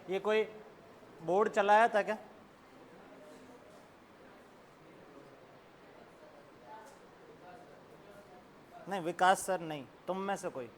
ये कोई बोर्ड चलाया था क्या? नहीं, विकास सर नहीं, तुम में से कोई।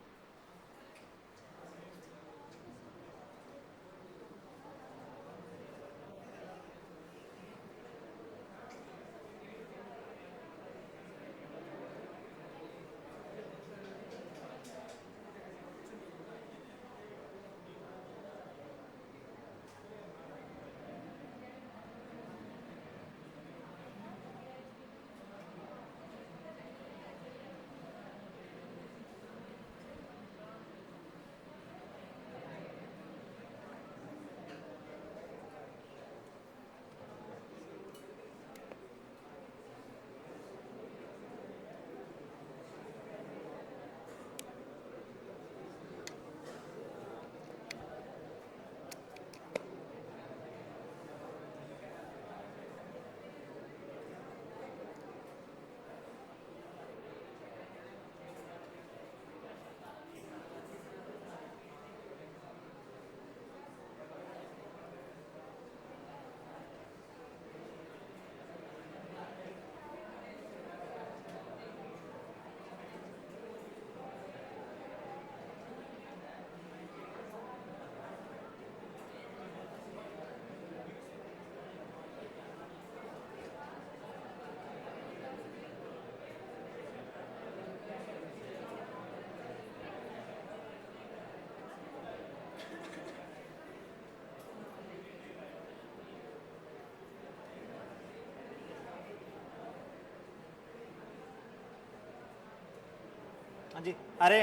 हाँ जी, अरे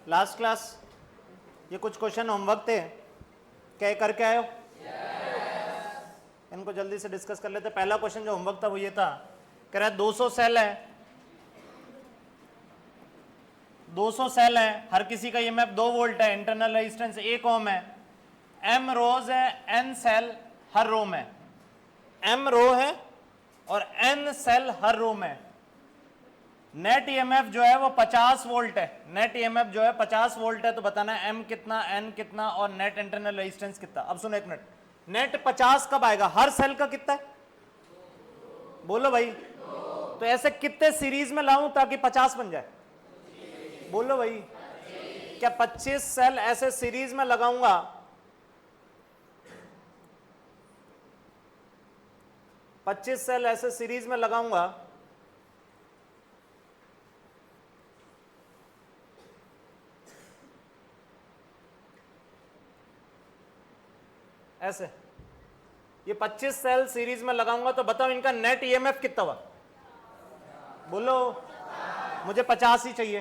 लास्ट क्लास ये कुछ क्वेश्चन होमवर्क थे, क्या करके आए हो? इनको जल्दी से डिस्कस कर लेते। पहला क्वेश्चन जो होमवर्क था वो ये था, कह रहा है 200 सेल है, 200 सेल है, हर किसी का ईएमएफ 2 वोल्ट है, इंटरनल रेजिस्टेंस 1 ओम है, एम रोज है, एन सेल हर रो में, एम रो है और एन सेल हर रो में। नेट ईएमएफ जो है वो 50 वोल्ट है, नेट ईएमएफ जो है 50 वोल्ट है, तो बताना है एम कितना, एन कितना और नेट इंटरनल रेजिस्टेंस कितना। अब सुनो एक मिनट, नेट 50 कब आएगा? हर सेल का कितना है? बोलो भाई। तो ऐसे कितने सीरीज में लाऊं ताकि 50 बन जाए? बोलो भाई। क्या 25 सेल ऐसे सीरीज में लगाऊंगा, पच्चीस सेल ऐसे सीरीज में लगाऊंगा ऐसे, ये 25 सेल सीरीज में लगाऊंगा, तो बताओ इनका नेट ईएमएफ कितना हुआ? बोलो। मुझे 50 ही चाहिए,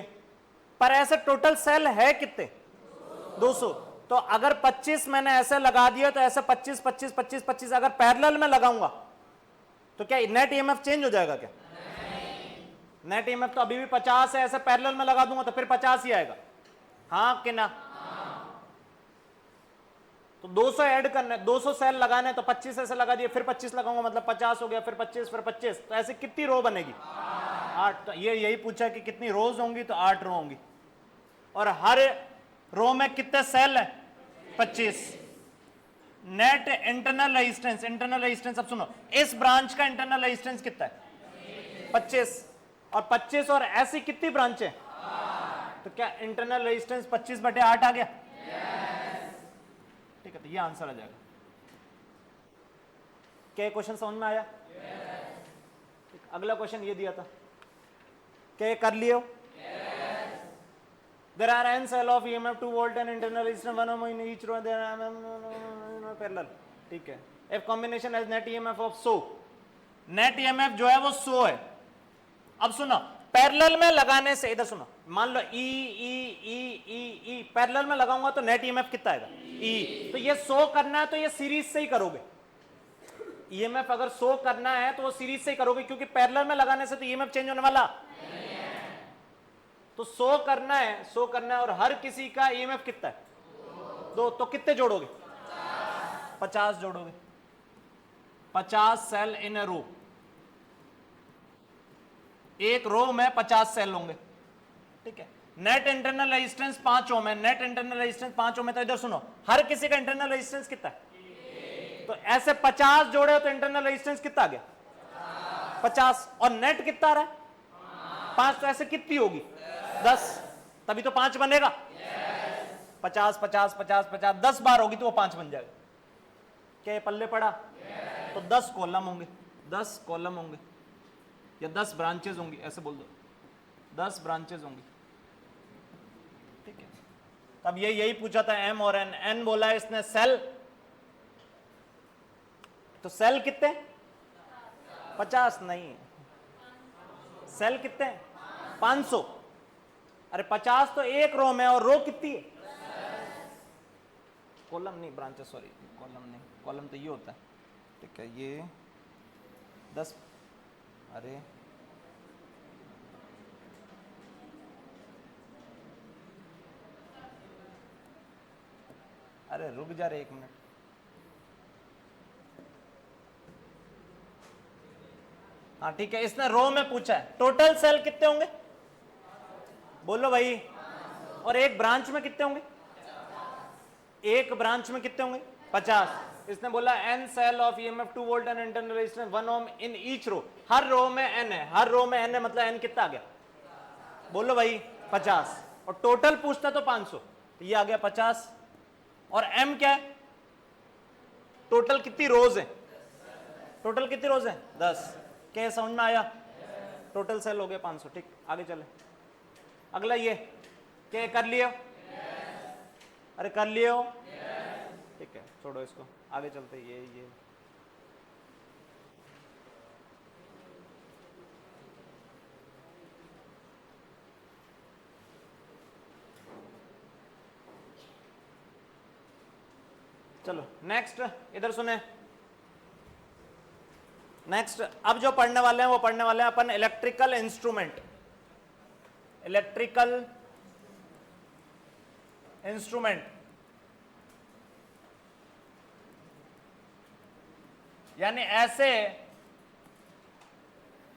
पर ऐसे टोटल सेल है कितने? 200। तो अगर 25 मैंने ऐसे लगा दिया तो ऐसे 25 25 25 25 अगर पैरेलल में लगाऊंगा तो क्या नेट ईएमएफ चेंज हो जाएगा क्या? नेट ईएमएफ तो अभी भी 50 है, ऐसे पैरेलल में लगा दूंगा तो फिर 50 ही आएगा, हाँ कि ना? तो 200 ऐड करना है, 200 सेल लगाने, तो 25 ऐसे लगा दिए, फिर 25 लगाऊंगा, मतलब 50 हो गया, फिर 25 फिर 25, तो ऐसे कितनी रो बनेगी? 8। तो ये यही पूछा कि कितनी रोज होंगी, तो 8 रो होंगी। और हर रो में कितने सेल है? 25। Net internal resistance, internal resistance, अब सुनो, इस ब्रांच का इंटरनल रेजिस्टेंस कितना है? 25। और 25 और ऐसी कितनी ब्रांच है? तो क्या इंटरनल रेजिस्टेंस 25/8 आ गया? ठीक है, तो ये आंसर आ जाएगा। क्या क्वेश्चन समझ में आया? ठीक, अगला क्वेश्चन ये दिया था, क्या कर लिए हो? There are n cell of EMF 2 volt and internal resistance 1 ohm in each row. There are parallel. ठीक है। If combination has net EMF of 100, net EMF जो है वो 100 है। अब सुनो, पैरेलल में लगाने से, इधर सुनो, मान लो E E E E E parallel में लगाऊंगा तो नेट ईएमएफ कितना आएगा? E। तो ये 100 करना है तो ये सीरीज से ही करोगे। ईएमएफ अगर 100 करना है तो वो सीरीज से ही करोगे, क्योंकि पैरेलल में लगाने से तो ईएमएफ चेंज होने वाला नहीं है। तो 100 करना है, 100 करना है, और हर किसी का ईएमएफ कितना है? 2। तो कितने जोड़ोगे? 50 जोड़ोगे। 50 सेल इन ए रो, एक रो में 50 सेल होंगे, ठीक है। नेट इंटरनल रेजिस्टेंस 5 ओम है, नेट इंटरनल रेजिस्टेंस 5 ओम है, तो इधर सुनो, हर किसी का इंटरनल रेजिस्टेंस कितना है? तो ऐसे 50 जोड़े हो तो इंटरनल रेजिस्टेंस कितना आ गया? 50। और नेट कितना आ रहा है? 5। तो ऐसे कितनी होगी? 10। तभी तो 5 बनेगा। 50 50 50 50 10 बार होगी तो वो 5 बन जाएगा। क्या ये पल्ले पड़ा? तो 10 कॉलम होंगे, 10 कॉलम होंगे या 10 ब्रांचेस होंगी, ऐसे बोल दो, 10 ब्रांचेस होंगी। ठीक है, तब ये यही पूछा था एम और एन। एन बोला है इसने सेल, तो सेल कितने? 50 नहीं, सेल कितने? 500। अरे 50 तो एक रो में, और रो कितनी है? कॉलम नहीं, ब्रांचेस, सॉरी, कॉलम नहीं, कॉलम तो ये होता है। ठीक है, ये 10, अरे अरे रुक जा रे 1 मिनट। हाँ ठीक है, इसने रो में पूछा है। टोटल सेल कितने होंगे? बोलो भाई। और एक ब्रांच में कितने होंगे? एक ब्रांच में कितने होंगे? 50। इसने बोला an cell of EMF 2 volt and internal resistance 1 ohm in each row. हर रो में एन है, हर रो में एन है, मतलब एन कितना आ गया? बोलो भाई 50। और टोटल पूछता तो 500, तो ये आ गया 50। और एम क्या है? टोटल कितनी रोज है? टोटल कितनी रोज है? 10। क्या समझ में आया? टोटल सेल हो गया 500। ठीक, आगे चले। अगला ये क्या कर लिए हो? अरे कर लिए हो? ठीक है, छोड़ो इसको, आगे चलते। ये चलो नेक्स्ट, इधर सुने। नेक्स्ट अब जो पढ़ने वाले हैं वो पढ़ने वाले हैं अपन इलेक्ट्रिकल इंस्ट्रूमेंट। इलेक्ट्रिकल इंस्ट्रूमेंट यानी ऐसे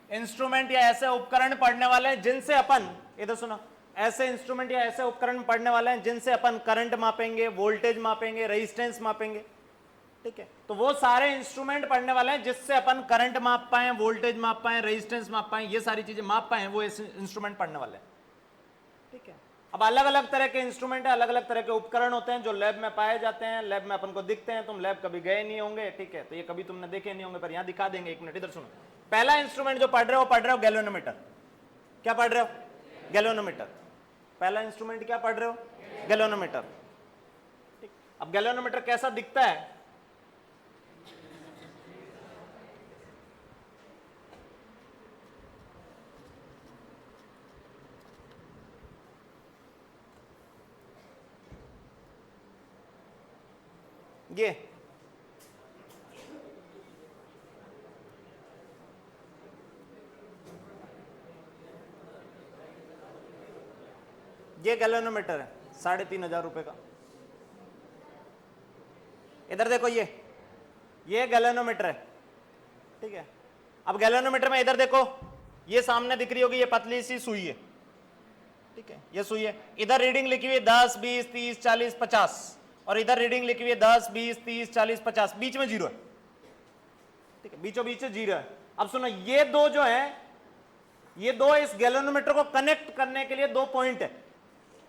इंस्ट्रूमेंट या ऐसे उपकरण पढ़ने वाले हैं जिनसे अपन, इधर सुनो, ऐसे इंस्ट्रूमेंट या ऐसे उपकरण पढ़ने वाले हैं जिनसे अपन करंट मापेंगे, वोल्टेज मापेंगे, रेजिस्टेंस मापेंगे। ठीक है, तो वो सारे इंस्ट्रूमेंट पढ़ने वाले हैं जिससे अपन करंट माप पाए, वोल्टेज माप पाए, रेजिस्टेंस माप पाए, ये सारी चीजें माप पाए, वो इंस्ट्रूमेंट पढ़ने वाले हैं। ठीक है, अब अलग अलग तरह के इंस्ट्रूमेंट है, अलग अलग तरह के उपकरण होते हैं जो लैब में पाए जाते हैं, लैब में अपन को दिखते हैं। तुम लैब कभी गए नहीं होंगे, ठीक है, तो ये कभी तुमने देखे नहीं होंगे, पर यहां दिखा देंगे। 1 मिनट इधर सुनो। पहला इंस्ट्रूमेंट जो पढ़ रहे हो गैल्वेनोमीटर। क्या पढ़ रहे हो? गैल्वेनोमीटर। पहला इंस्ट्रूमेंट क्या पढ़ रहे हो? गैल्वेनोमीटर। ठीक, अब गैल्वेनोमीटर कैसा दिखता है? ये गैल्वेनोमीटर है, 3,500 रुपए का। इधर देखो, ये गैल्वेनोमीटर है। ठीक है, अब गैल्वेनोमीटर में इधर देखो, ये सामने दिख रही होगी, ये पतली सी सुई है। ठीक है, ये सुई है। इधर रीडिंग लिखी हुई है 10 20 30 40 50, और इधर रीडिंग लिखी हुई है 10 20 30 40 50, बीच में 0 है। ठीक है, बीचों बीच 0 है। अब सुनो, ये दो जो है, ये दो इस गैल्वेनोमीटर को कनेक्ट करने के लिए 2 पॉइंट है।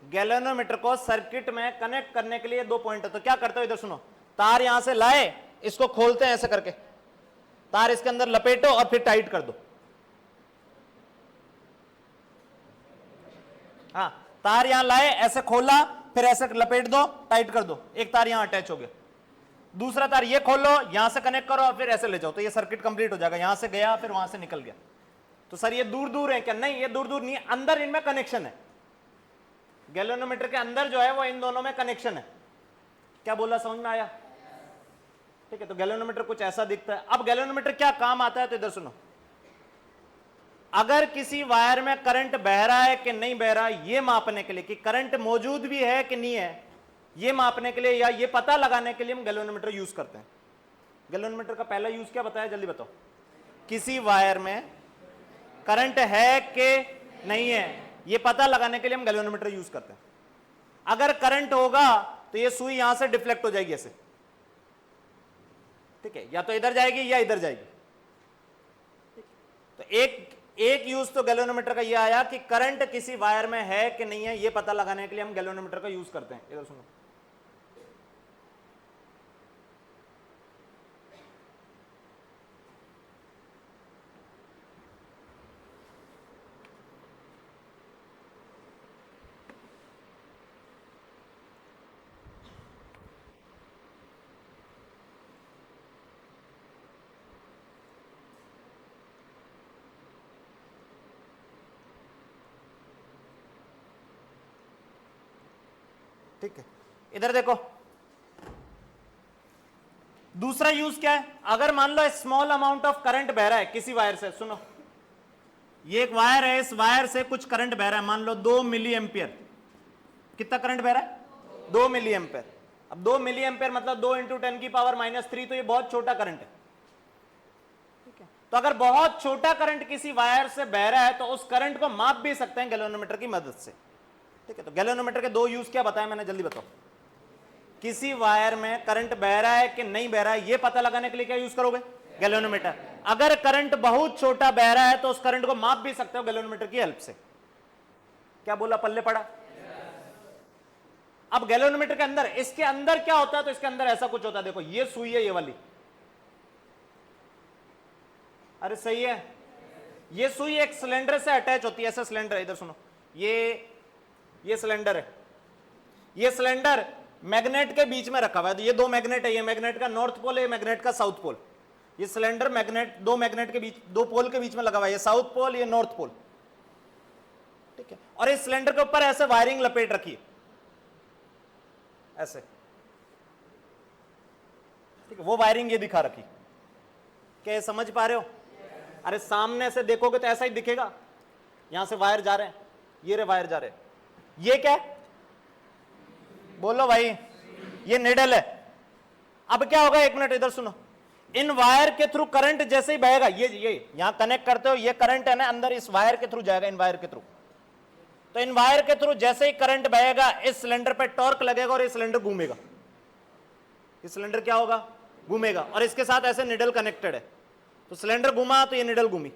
गैल्वेनोमीटर को सर्किट में कनेक्ट करने के लिए 2 पॉइंट है। तो क्या करते हो, इधर सुनो, तार यहां से लाए, इसको खोलते हैं ऐसे करके, तार इसके अंदर लपेटो और फिर टाइट कर दो। हाँ, तार यहां लाए, ऐसे खोला, फिर ऐसे लपेट दो, टाइट कर दो, एक तार यहां अटैच हो गया। दूसरा तार ये खोलो, यहां से कनेक्ट करो और फिर ऐसे ले जाओ, तो ये सर्किट कंप्लीट हो जाएगा। यहां से गया, फिर वहां से निकल गया। तो सर ये दूर दूर है क्या? नहीं, ये दूर दूर नहीं है, अंदर इनमें कनेक्शन है। गैल्वेनोमीटर के अंदर जो है वो इन दोनों में कनेक्शन है। क्या बोला, समझ में आया? ठीक है, तो गैल्वेनोमीटर कुछ ऐसा दिखता है। अब गैल्वेनोमीटर क्या काम आता है, तो इधर सुनो। अगर किसी वायर में करंट बह रहा है कि नहीं बह रहा, ये मापने के लिए कि करंट मौजूद भी है कि नहीं है, ये मापने के लिए या ये पता लगाने के लिए हम गैल्वेनोमीटर यूज करते हैं। गैल्वेनोमीटर का पहला यूज क्या बताया, जल्दी बताओ। किसी वायर में करंट है कि नहीं है, ये पता लगाने के लिए हम गैल्वेनोमीटर यूज करते हैं। अगर करंट होगा तो ये सुई यहां से डिफ्लेक्ट हो जाएगी ऐसे, ठीक है, या तो इधर जाएगी या इधर जाएगी। तो एक यूज तो गैल्वेनोमीटर का ये आया कि करंट किसी वायर में है कि नहीं है, ये पता लगाने के लिए हम गैल्वेनोमीटर का यूज करते हैं। इधर सुनो, ठीक है, इधर देखो, दूसरा यूज क्या है। अगर मान लो स्मॉल अमाउंट ऑफ करंट बह रहा है किसी वायर से, सुनो, ये एक वायर है, इस वायर से कुछ करंट बह रहा है, मान लो 2 मिली एम्पियर। कितना करंट बह रहा है? 2 मिली एम्पियर। अब 2 मिली एम्पियर मतलब 2 इंटू 10 की पावर -3, तो ये बहुत छोटा करंट है, ठीक है। तो अगर बहुत छोटा करंट किसी वायर से बह रहा है तो उस करंट को माप भी सकते हैं गैल्वेनोमीटर की मदद से, ठीक है। तो गैल्वेनोमीटर के 2 यूज क्या बताया मैंने, जल्दी बताओ। किसी वायर में करंट बह रहा है कि नहीं बह रहा है, ये पता लगाने के लिए क्या यूज करोगे? गैल्वेनोमीटर। अगर करंट बहुत छोटा बह रहा है तो उस करंट को माप भी सकते हो गैल्वेनोमीटर की हेल्प से। क्या बोला, पल्ले पड़ा? अब गैल्वेनोमीटर के अंदर, इसके अंदर क्या होता है, तो इसके अंदर ऐसा कुछ होता है, देखो ये सुई है, ये वाली, अरे सही है, ये सुई एक सिलेंडर से अटैच होती है, ऐसा सिलेंडर है, इधर सुनो, ये सिलेंडर है, ये सिलेंडर मैग्नेट के बीच में रखा हुआ है। तो ये 2 मैग्नेट है, ये मैग्नेट का नॉर्थ पोल है, ये मैग्नेट का साउथ पोल। ये सिलेंडर मैग्नेट, 2 मैग्नेट के बीच, 2 पोल के बीच में लगा हुआ है, ये साउथ पोल, ये नॉर्थ पोल, ठीक है। और इस सिलेंडर के ऊपर ऐसे वायरिंग लपेट रखी है, ऐसे, ठीक है। वो वायरिंग ये दिखा रखी, क्या समझ पा रहे हो? अरे सामने से देखोगे तो ऐसा ही दिखेगा, यहां से वायर जा रहे हैं, ये रे वायर जा रहे हैं, ये क्या है, बोलो भाई, ये निडल है। अब क्या होगा, 1 मिनट इधर सुनो, इन वायर के थ्रू करंट जैसे ही बहेगा, ये यहां कनेक्ट करते हो, ये करंट है ना, अंदर इस वायर के थ्रू जाएगा, इन वायर के थ्रू। तो इन वायर के थ्रू जैसे ही करंट बहेगा, इस सिलेंडर पे टॉर्क लगेगा और ये सिलेंडर घूमेगा, ये सिलेंडर क्या होगा, घूमेगा, और इसके साथ ऐसे निडल कनेक्टेड है। तो सिलेंडर घूमा तो ये निडल घूमी,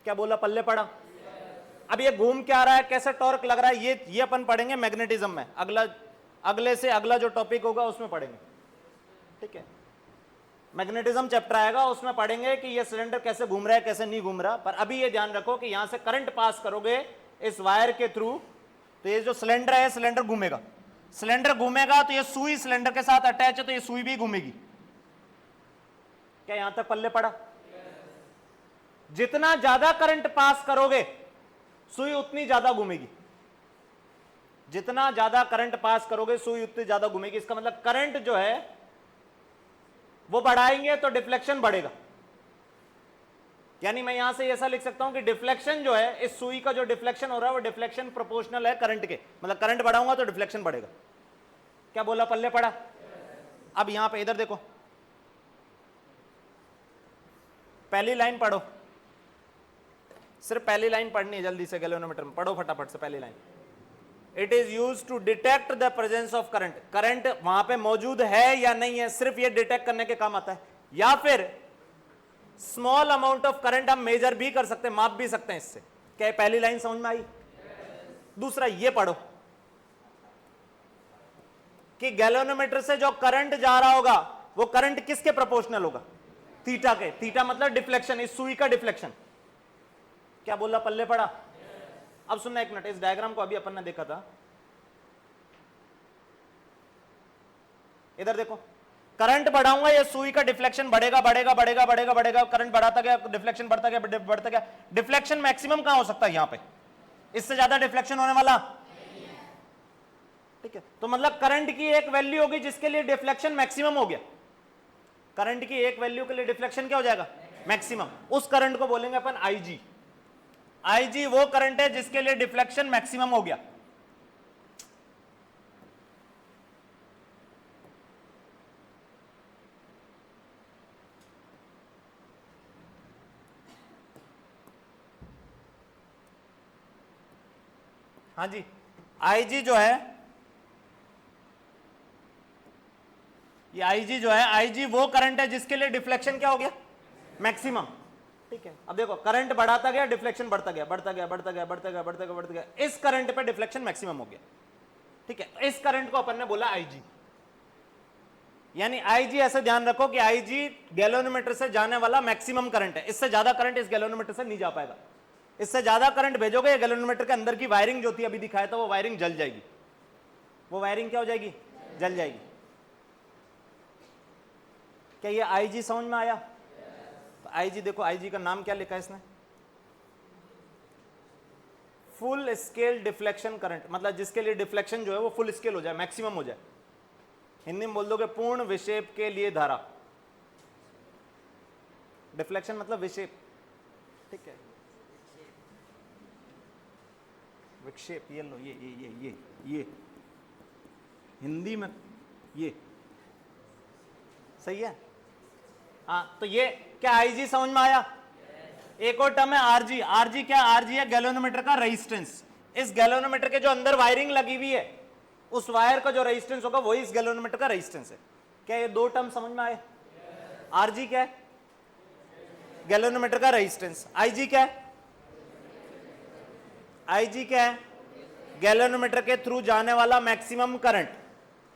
क्या बोला, पल्ले पड़ा? अब ये घूम क्या रहा है, कैसे टॉर्क लग रहा है, ये अपन पढ़ेंगे मैग्नेटिज्म में, अगले से अगला जो टॉपिक होगा उसमें पढ़ेंगे, ठीक है। मैग्नेटिज्म चैप्टर आएगा, उसमें पढ़ेंगे कि ये सिलेंडर कैसे घूम रहा है, कैसे नहीं घूम रहा। पर अभी ये ध्यान रखो कि यहां से करंट पास करोगे इस वायर के थ्रू, तो ये जो सिलेंडर है, सिलेंडर घूमेगा, सिलेंडर घूमेगा तो ये सुई सिलेंडर के साथ अटैच है, तो ये सुई भी घूमेगी। क्या यहां तक पल्ले पड़ा? जितना ज्यादा करंट पास करोगे सुई उतनी ज्यादा घूमेगी, जितना ज्यादा करंट पास करोगे सुई उतनी ज्यादा घूमेगी। इसका मतलब करंट जो है वो बढ़ाएंगे तो डिफ्लेक्शन बढ़ेगा। यानी मैं यहां से ऐसा लिख सकता हूं कि डिफ्लेक्शन जो है, इस सुई का जो डिफ्लेक्शन हो रहा है वो डिफ्लेक्शन प्रोपोर्शनल है करंट के, मतलब करंट बढ़ाऊंगा तो डिफ्लेक्शन बढ़ेगा। क्या बोला, पल्ले पड़ा? अब यहां पे इधर देखो, पहली लाइन पढ़ो, सिर्फ पहली लाइन पढ़नी है जल्दी से, गैल्वेनोमीटर में पढ़ो फटाफट से पहली line. It is use to detect the presence of current, current वहां पे मौजूद है या नहीं है, सिर्फ ये डिटेक्ट करने के काम आता है। या फिर स्मॉल अमाउंट ऑफ करंट हम मेजर भी कर सकते हैं, माप भी सकते हैं इससे। क्या पहली लाइन समझ में आई? दूसरा ये पढ़ो कि गैल्वेनोमीटर से जो करंट जा रहा होगा वो करंट किसके प्रोपोर्शनल होगा? थीटा के। थीटा मतलब डिफ्लेक्शन, इस सुई का डिफ्लेक्शन। क्या बोला, पल्ले पड़ा? अब सुनना एक मिनट, इस डायग्राम को अभी अपन ने देखा था, इधर देखो, करंट बढ़ाऊंगा ये सुई का डिफ्लेक्शन बढ़ेगा बढ़ेगा बढ़ेगा बढ़ेगा बढ़ेगा, करंट बढ़ाता गया, डिफ्लेक्शन बढ़ता गया बढ़ता गया। डिफ्लेक्शन मैक्सिमम कहां हो सकता है? यहां पे। इससे ज्यादा डिफ्लेक्शन होने वाला, ठीक है। तो मतलब करंट की एक वैल्यू होगी जिसके लिए डिफ्लेक्शन मैक्सिमम हो गया, करंट की एक वैल्यू के लिए डिफ्लेक्शन क्या हो जाएगा? मैक्सिमम। उस करंट को बोलेंगे अपन आईजी। आईजी वो करंट है जिसके लिए डिफ्लेक्शन मैक्सिमम हो गया। हाँ जी, IG जो है, ये IG जो है, IG वो करंट है जिसके लिए डिफ्लेक्शन क्या हो गया, मैक्सिमम। ठीक है, अब देखो करंट बढ़ाता गया, डिफ्लेक्शन बढ़ता गया, बढ़ता गया, बढ़ता गया, बढ़ता गया, बढ़ता गया, बढ़ता गया, इस करंट पे डिफ्लेक्शन मैक्सिमम हो गया। ठीक है, इस करंट को अपन ने बोला IG। यानी IG ऐसे ध्यान रखो कि IG गैल्वेनोमीटर से जाने वाला मैक्सिमम करंट है, इससे ज्यादा करंट इस गैल्वेनोमीटर से नहीं जा पाएगा। इससे ज्यादा करंट भेजोगे, ये गैल्वेनोमीटर के अंदर की वायरिंग जो थी अभी दिखाया था, वो वायरिंग जल जाएगी। वो वायरिंग क्या हो जाएगी, जल जाएगी। क्या ये IG समझ में आया? तो IG देखो, IG का नाम क्या लिखा है इसने, फुल स्केल डिफ्लेक्शन करंट, मतलब जिसके लिए डिफ्लेक्शन जो है वो फुल स्केल हो जाए, मैक्सिमम हो जाए। हिंदी में बोल दोगे पूर्ण विक्षेप के लिए धारा। डिफ्लेक्शन मतलब विक्षेप, ठीक है, विक्षेप, ये लो, ये हिंदी में ये सही है। हाँ, तो ये क्या IG समझ में आया? एक और टर्म है RG। RG क्या, RG है गैल्वेनोमीटर का रेजिस्टेंस। इस गैल्वेनोमीटर के जो अंदर वायरिंग लगी हुई है, उस वायर का जो रेजिस्टेंस होगा वही इस गैल्वेनोमीटर का रेजिस्टेंस है। क्या ये दो टर्म समझ में आए? RG क्या है, गैल्वेनोमीटर का रेजिस्टेंस। IG क्या है, IG क्या है, गैल्वेनोमीटर के थ्रू जाने वाला मैक्सिमम करंट।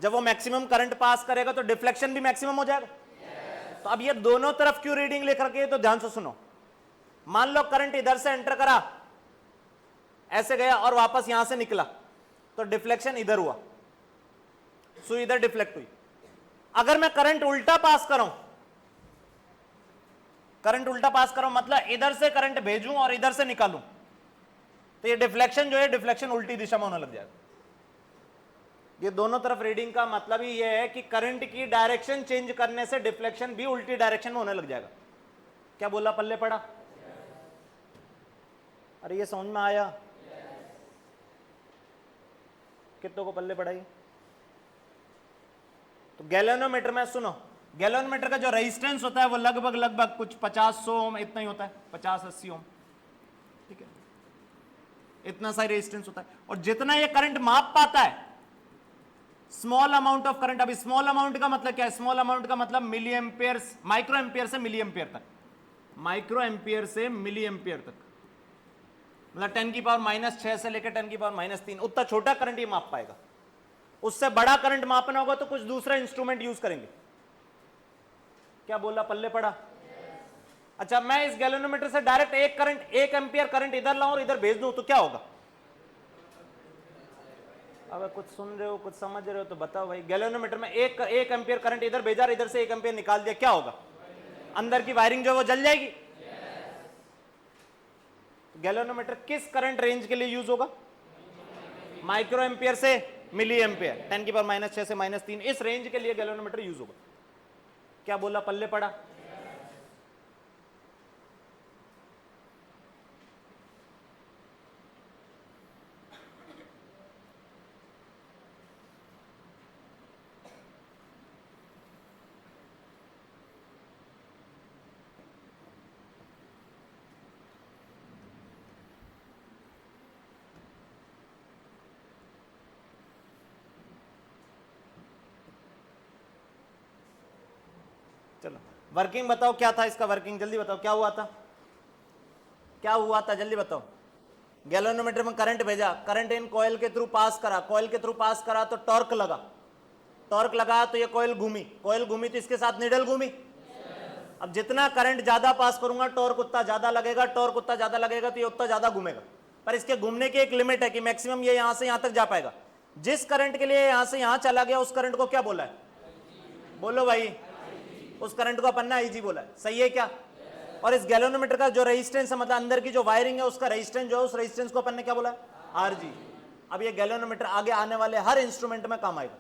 जब वो मैक्सिमम करंट पास करेगा तो डिफ्लेक्शन भी मैक्सिमम हो जाएगा। तो अब ये दोनों तरफ क्यों रीडिंग लिख रखी है, तो ध्यान से सुनो। मान लो करंट इधर से एंटर करा, ऐसे गया और वापस यहां से निकला, तो डिफ्लेक्शन इधर हुआ, सुई इधर डिफ्लेक्ट हुई। अगर मैं करंट उल्टा पास करूं, करंट उल्टा पास करूं मतलब इधर से करंट भेजूं और इधर से निकालूं, तो ये डिफ्लेक्शन जो है, डिफ्लेक्शन उल्टी दिशा में होने लग जाएगा। ये दोनों तरफ रीडिंग का मतलब ही ये है कि करंट की डायरेक्शन चेंज करने से डिफ्लेक्शन भी उल्टी डायरेक्शन में होने लग जाएगा। क्या बोला, पल्ले पड़ा? अरे ये समझ में आया? कितनों को पल्ले पड़ाई? तो गैल्वेनोमीटर में सुनो, गैल्वेनोमीटर का जो रेजिस्टेंस होता है वो लगभग कुछ 50-100 ओम इतना ही होता है, 50-80 ओम। ठीक है, इतना सा रेजिस्टेंस होता है। और जितना ये करंट माप पाता है, स्मॉल अमाउंट ऑफ करंट। अभी स्मॉल अमाउंट का मतलब क्या है? स्मॉल अमाउंट का मतलब मिली एम्पियर, माइक्रो एम्पियर से मिली एम्पियर तक, माइक्रो एम्पियर से मिली एम्पियर तक, मतलब 10⁻⁻6 से लेकर 10⁻⁻3, उतना छोटा करंट ये माप पाएगा। उससे बड़ा करंट मापना होगा तो कुछ दूसरा इंस्ट्रूमेंट यूज करेंगे। क्या बोला, पल्ले पड़ा? अच्छा, मैं इस गैल्वेनोमीटर से डायरेक्ट एक करंट, 1 एम्पियर करंट इधर लाऊं और इधर भेज दूं तो क्या होगा? अब कुछ सुन रहे हो, कुछ समझ रहे हो तो बताओ भाई। गैल्वेनोमीटर में एक एम्पियर करंट इधर भेजा, इधर से 1 एम्पियर निकाल दिया, क्या होगा? अंदर की वायरिंग जो है वो जल जाएगी। गैल्वेनोमीटर किस करंट रेंज के लिए यूज होगा? माइक्रो एम्पियर से मिली एम्पियर, 10⁻⁻6 से -3, इस रेंज के लिए गैल्वेनोमीटर यूज होगा। क्या बोला, पल्ले पड़ा? चलो वर्किंग बताओ, क्या था इसका वर्किंग, जल्दी बताओ क्या हुआ था, क्या हुआ था, जल्दी बताओ। गैल्वेनोमीटर में करंट भेजा, करंट इन कॉइल के थ्रू पास करा, कॉइल के थ्रू पास करा तो टॉर्क लगा, टॉर्क लगा तो ये कॉइल घूमी, कॉइल घूमी तो इसके साथ निडल घूमी। अब जितना करंट ज्यादा पास करूंगा टॉर्क उतना ज्यादा लगेगा, टॉर्क उतना ज्यादा लगेगा तो ये उतना ज्यादा घूमेगा। पर इसके घूमने की एक लिमिट है कि मैक्सिमम ये यहां से यहां तक जा पाएगा। जिस करंट के लिए यहां से यहां चला गया उस करंट को क्या बोला है? बोलो भाई, उस करंट को अपन ने IG बोला है, सही है क्या? और इस गैल्वेनोमीटर का जो रेजिस्टेंस है, मतलब अंदर की जो वायरिंग है उसका रेजिस्टेंस जो है, उस रेजिस्टेंस को अपन ने क्या बोला है? RG। अब ये गैल्वेनोमीटर आगे आने वाले हर इंस्ट्रूमेंट में काम आएगा,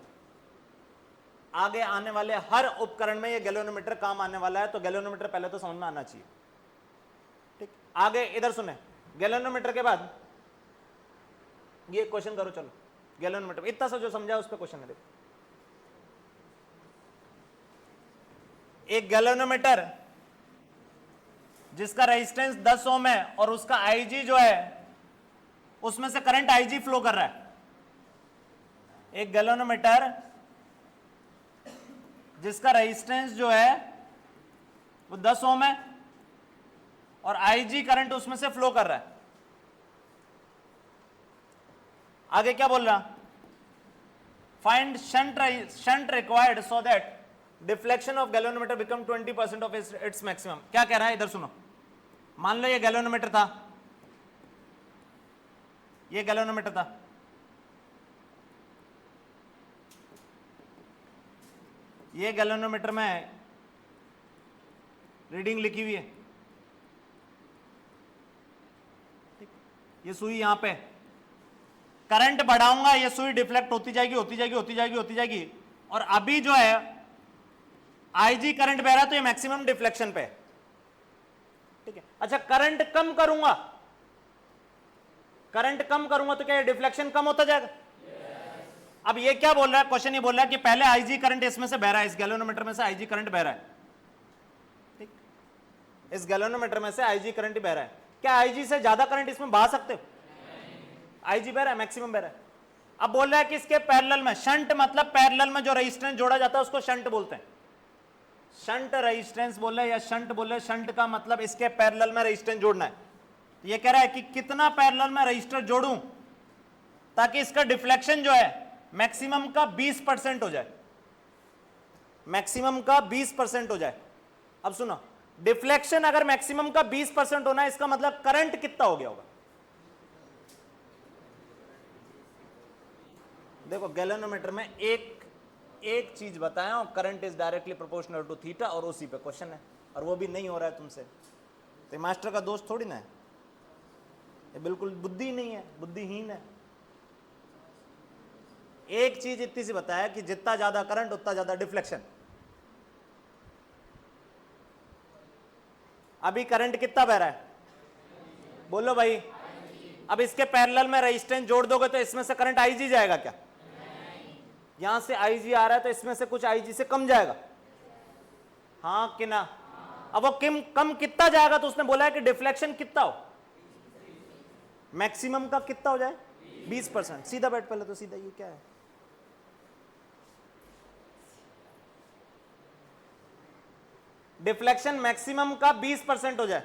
आगे आने वाले हर उपकरण में ये गैल्वेनोमीटर काम आने वाला है। तो गैल्वेनोमीटर पहले तो समझ में आना चाहिए। ठीक, आगे इधर सुने, गैल्वेनोमीटर के बाद ये क्वेश्चन करो। चलो गैल्वेनोमीटर इतना सा जो समझा उस पर क्वेश्चन है। देखो, एक गैल्वेनोमीटर जिसका रेजिस्टेंस 10 ओम है और उसका IG जो है उसमें से करंट आईजी फ्लो कर रहा है। एक गैल्वेनोमीटर जिसका रेजिस्टेंस जो है वो 10 ओम है और आईजी करंट उसमें से फ्लो कर रहा है। आगे क्या बोल रहा, find shunt required so that deflection of galvanometer become 20% of its maximum. क्या कह रहा है, इधर सुनो। मान लो ये गैल्वेनोमीटर था, ये गैल्वेनोमीटर था, ये गैल्वेनोमीटर में रीडिंग लिखी हुई है, ये सुई यहां पे, करंट बढ़ाऊंगा ये सुई डिफ्लेक्ट होती जाएगी होती जाएगी होती जाएगी होती जाएगी, और अभी जो है आईजी करंट बह रहा है तो ये मैक्सिमम डिफ्लेक्शन पे है, ठीक है। अच्छा, करंट कम करूंगा, करंट कम करूंगा तो क्या ये डिफ्लेक्शन कम होता जाएगा? अब ये क्या बोल रहा है, क्वेश्चन ये बोल रहा है कि पहले आईजी करंट इसमें से बह रहा है, इस गैल्वेनोमीटर में से आईजी करंट बह रहा है, ठीक, इस गैल्वेनोमीटर में से आईजी करंट बह रहा है। क्या आईजी से ज्यादा करंट इसमें बहा सकते हो? आईजी बह रहा है, मैक्सिमम बह रहा है। अब बोल रहा है कि इसके पैरेलल में, शंट मतलब पैरेलल में जो रेजिस्टेंस जोड़ा जाता है उसको शंट बोलते हैं। शंट रेजिस्टेंस बोले या शंट बोले, शंट का मतलब इसके पैरेलल में रेजिस्टेंस जोड़ना है। तो ये कह रहा है कि कितना पैरेलल में रजिस्टर जोड़ूं ताकि इसका डिफ्लेक्शन जो है मैक्सिमम का 20% हो जाए, मैक्सिमम का 20% हो जाए। अब सुनो, डिफ्लेक्शन अगर मैक्सिमम का 20% होना है, इसका मतलब करंट कितना हो गया होगा? देखो गैल्वेनोमीटर में एक चीज बताया हूं, current is directly proportional to theta, और उसी पे क्वेश्चन है, और वो भी नहीं हो रहा है तुमसे, तो मास्टर का दोस्त थोड़ी ना है, ये बिल्कुल बुद्धि नहीं है, बुद्धिहीन है। एक चीज इतनी सी बताया कि जितना ज्यादा करंट उतना ज्यादा डिफ्लेक्शन। अभी करंट कितना बह रहा है, बोलो भाई? अब इसके पैरेलल में रेजिस्टेंस जोड़ दोगे तो इसमें से करंट आईजी जाएगा क्या? यहां से आईजी आ रहा है तो इसमें से कुछ आईजी से कम जाएगा, हाँ कि ना? अब वो कम कितना जाएगा, तो उसने बोला है कि डिफ्लेक्शन कितना हो, मैक्सिमम का कितना हो जाए, 20%। सीधा बैठ पहले तो, सीधा। ये क्या है, डिफ्लेक्शन मैक्सिमम का 20% हो जाए,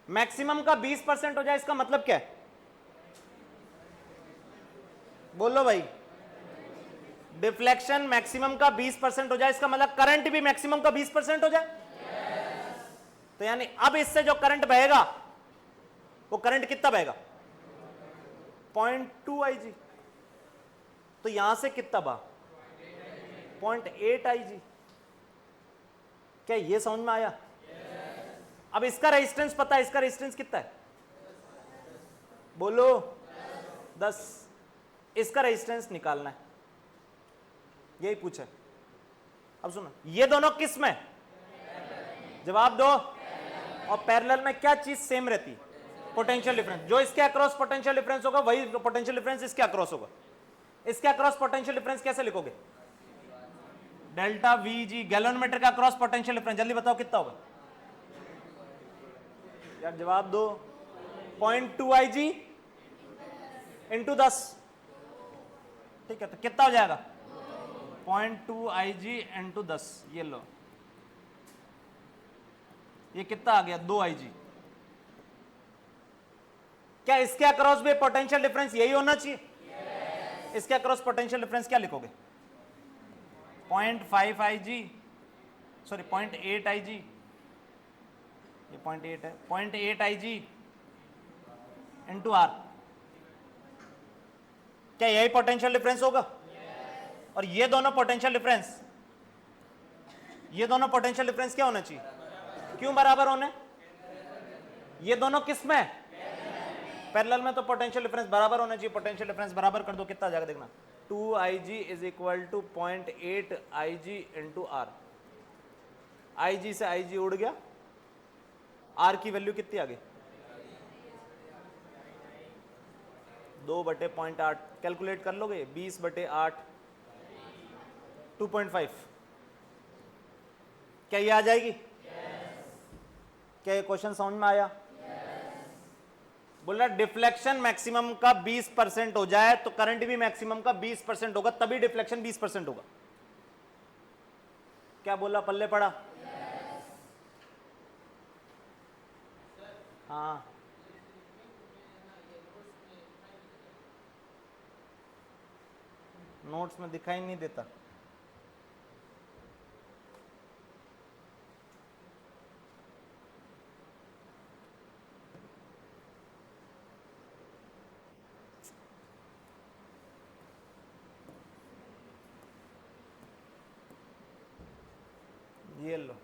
मैक्सिमम का 20% हो जाए, इसका मतलब क्या है, बोलो भाई? डिफ्लेक्शन मैक्सिमम का 20% हो जाए, इसका मतलब करंट भी मैक्सिमम का 20% हो जाए। तो यानी अब इससे जो करंट बहेगा वो करंट कितना बहेगा, 0.2 आईजी। तो यहां से कितना बहा, 0.8 आईजी। क्या ये समझ में आया? अब इसका रेजिस्टेंस पता है, इसका रेजिस्टेंस कितना है, बोलो? 10। इसका रेजिस्टेंस निकालना है, यही पूछा। अब सुनो, ये दोनों किस में, जवाब दो। और पैरेलल में क्या चीज सेम रहती है, पोटेंशियल डिफरेंस। जो इसके अक्रॉस पोटेंशियल डिफरेंस होगा वही पोटेंशियल डिफरेंस इसके अक्रॉस होगा। इसके अक्रॉस पोटेंशियल डिफरेंस कैसे लिखोगे, डेल्टा वी जी। गैल्वेनोमीटर का अक्रॉस पोटेंशियल डिफरेंस जल्दी बताओ कितना होगा यार, जवाब दो। 0.2 आईजी इंटू 10, ठीक है। तो कितना हो जाएगा, 0.2 आईजी इंटू 10। ये लो, ये कितना आ गया, 2 आईजी। क्या इसके अक्रॉस भी पोटेंशियल डिफरेंस यही होना चाहिए? इसके अक्रॉस पोटेंशियल डिफरेंस क्या लिखोगे, 0.5 आईजी, सॉरी 0.8 आईजी, ये 0.8 है, 0.8 आईजी इंटू आर। क्या यही पोटेंशियल डिफरेंस होगा? और ये दोनों पोटेंशियल डिफरेंस, ये दोनों पोटेंशियल डिफरेंस क्या होना चाहिए, क्यों बराबर होने? ये दोनों किस में, पैरेलल में, तो पोटेंशियल डिफरेंस बराबर होना चाहिए। पोटेंशियल डिफरेंस बराबर कर दो, कितना आ जाएगा देखना, 2 IG is equal to 0.8 IG into R. IG से IG उड़ गया, R की वैल्यू कितनी आ गई, 2/0.8। कैलकुलेट कर लोगे, 20/8, 2.5। क्या ये आ जाएगी? क्या ये क्वेश्चन समझ में आया? बोल रहा डिफ्लेक्शन मैक्सिमम का 20% हो जाए तो करंट भी मैक्सिमम का 20% होगा, तभी डिफ्लेक्शन 20% होगा। क्या बोला, पल्ले पड़ा? हाँ, नोट्स में दिखाई नहीं देता। ये लो,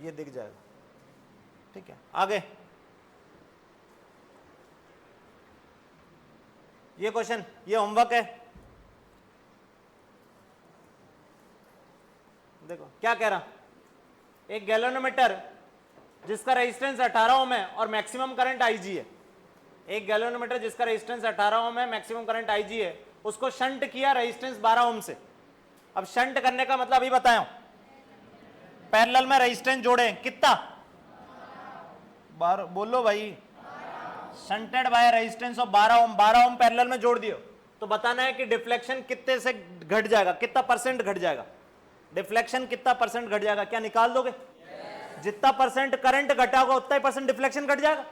ये दिख जाएगा। ठीक है, आगे ये क्वेश्चन, ये होमवर्क है। देखो क्या कह रहा, एक गैल्वेनोमीटर जिसका रेजिस्टेंस 18 ओम है और मैक्सिमम करंट आईजी है। एक गैल्वेनोमीटर जिसका रेजिस्टेंस 18 ओम है, मैक्सिमम करंट आईजी है, उसको शंट किया रेजिस्टेंस 12 ओम से। अब शंट करने का मतलब अभी बताया, पैरेलल में रेजिस्टेंस जोड़े, कितना? 12। बोलो भाई, shunted by resistance of 12 ohm, 12 ohm parallel में जोड़ दियो, तो बताना है कि डिफ्लेक्शन कितने से घट जाएगा, कितना परसेंट घट जाएगा, डिफ्लेक्शन कितना परसेंट घट जाएगा। क्या निकाल दोगे? जितना परसेंट करंट घटा होगा उतना ही परसेंट डिफ्लेक्शन घट जाएगा।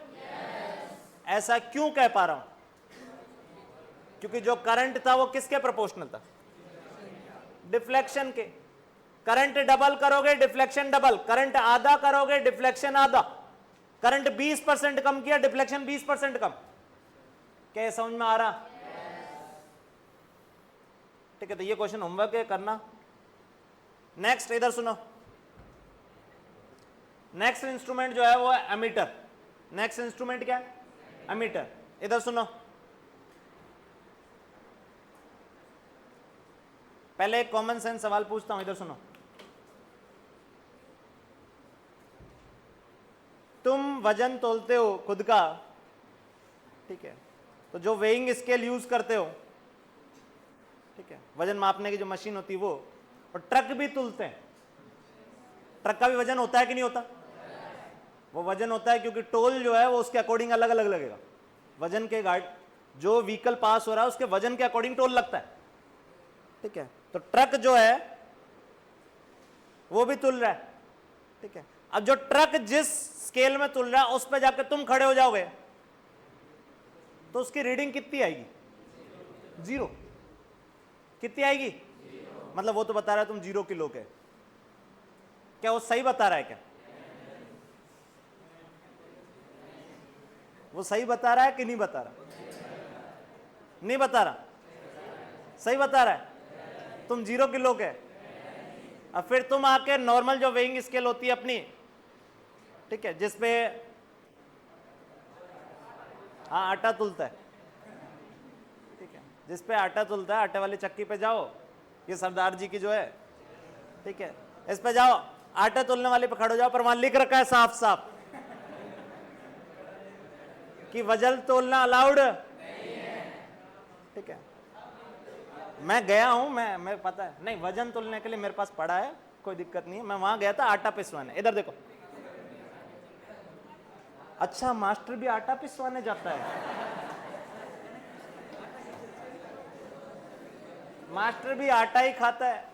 ऐसा क्यों कह पा रहा हूं? क्योंकि जो करंट था वो किसके प्रोपोर्शनल था? डिफ्लेक्शन के। करंट डबल करोगे डिफ्लेक्शन डबल, करंट आधा करोगे डिफ्लेक्शन आधा। करंट 20% कम किया, डिफ्लेक्शन 20% कम। क्या समझ में आ रहा? ठीक है, तो ये क्वेश्चन होमवर्क है, करना। नेक्स्ट इधर सुनो, नेक्स्ट इंस्ट्रूमेंट जो है वो है एमीटर। नेक्स्ट इंस्ट्रूमेंट क्या है? एमीटर। इधर सुनो, पहले एक कॉमन सेंस सवाल पूछता हूं, इधर सुनो। तुम वजन तोलते हो खुद का, ठीक है, तो जो वेइंग स्केल यूज करते हो, ठीक है, वजन मापने की जो मशीन होती है वो, और ट्रक भी तुलते हैं। ट्रक का भी वजन होता है कि नहीं होता? वो वजन होता है क्योंकि टोल जो है वो उसके अकॉर्डिंग अलग अलग लगेगा। वजन के गाइड, जो व्हीकल पास हो रहा है उसके वजन के अकॉर्डिंग टोल लगता है। ठीक है, तो ट्रक जो है वो भी तुल रहा है। ठीक है, अब जो ट्रक जिस स्केल में तुल रहा है उस पर जाकर तुम खड़े हो जाओगे तो उसकी रीडिंग कितनी आएगी? 0। कितनी आएगी? मतलब वो तो बता रहा है तुम 0 किलो के। क्या वो सही बता रहा है? क्या वो सही बता रहा है कि नहीं बता रहा? नहीं बता रहा, सही बता रहा है। तुम 0 किलो के, अब फिर तुम आके नॉर्मल जो वेइंग स्केल होती है अपनी, ठीक है, जिसपे हाँ आटा तुलता है, ठीक है, जिसपे आटा तुलता है, आटे वाली चक्की पे जाओ, ये सरदार जी की जो है, ठीक है, इस पे जाओ, आटा तोलने वाले पे खड़े हो जाओ, पर वहां लिख रखा है साफ साफ कि वजन तोलना अलाउड नहीं है। ठीक है, मैं गया हूं, मैं पता है, नहीं वजन तोलने के लिए मेरे पास पड़ा है, कोई दिक्कत नहीं है। मैं वहां गया था आटा पिसवाने। इधर देखो, अच्छा मास्टर भी आटा पिसवाने जाता है? मास्टर भी आटा ही खाता है?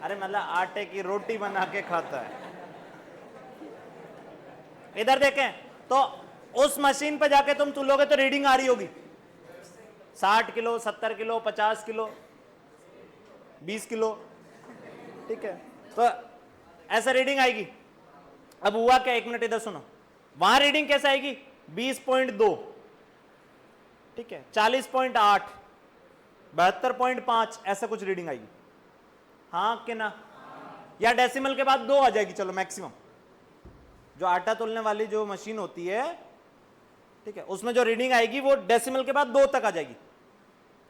अरे मतलब आटे की रोटी बना के खाता है। इधर देखें तो उस मशीन पे जाके तुम तुलोगे तो रीडिंग आ रही होगी 60 किलो, 70 किलो, 50 किलो, 20 किलो। ठीक है, तो ऐसा रीडिंग आएगी। अब हुआ क्या, 1 मिनट इधर सुनो, वहां रीडिंग कैसे आएगी? 20.2, ठीक है, 40.8, 72.5, ऐसा कुछ रीडिंग आएगी। हाँ कि ना? या डेसिमल के बाद 2 आ जाएगी, चलो मैक्सिमम। जो आटा तोलने वाली जो मशीन होती है, ठीक है, उसमें जो रीडिंग आएगी वो डेसिमल के बाद 2 तक आ जाएगी।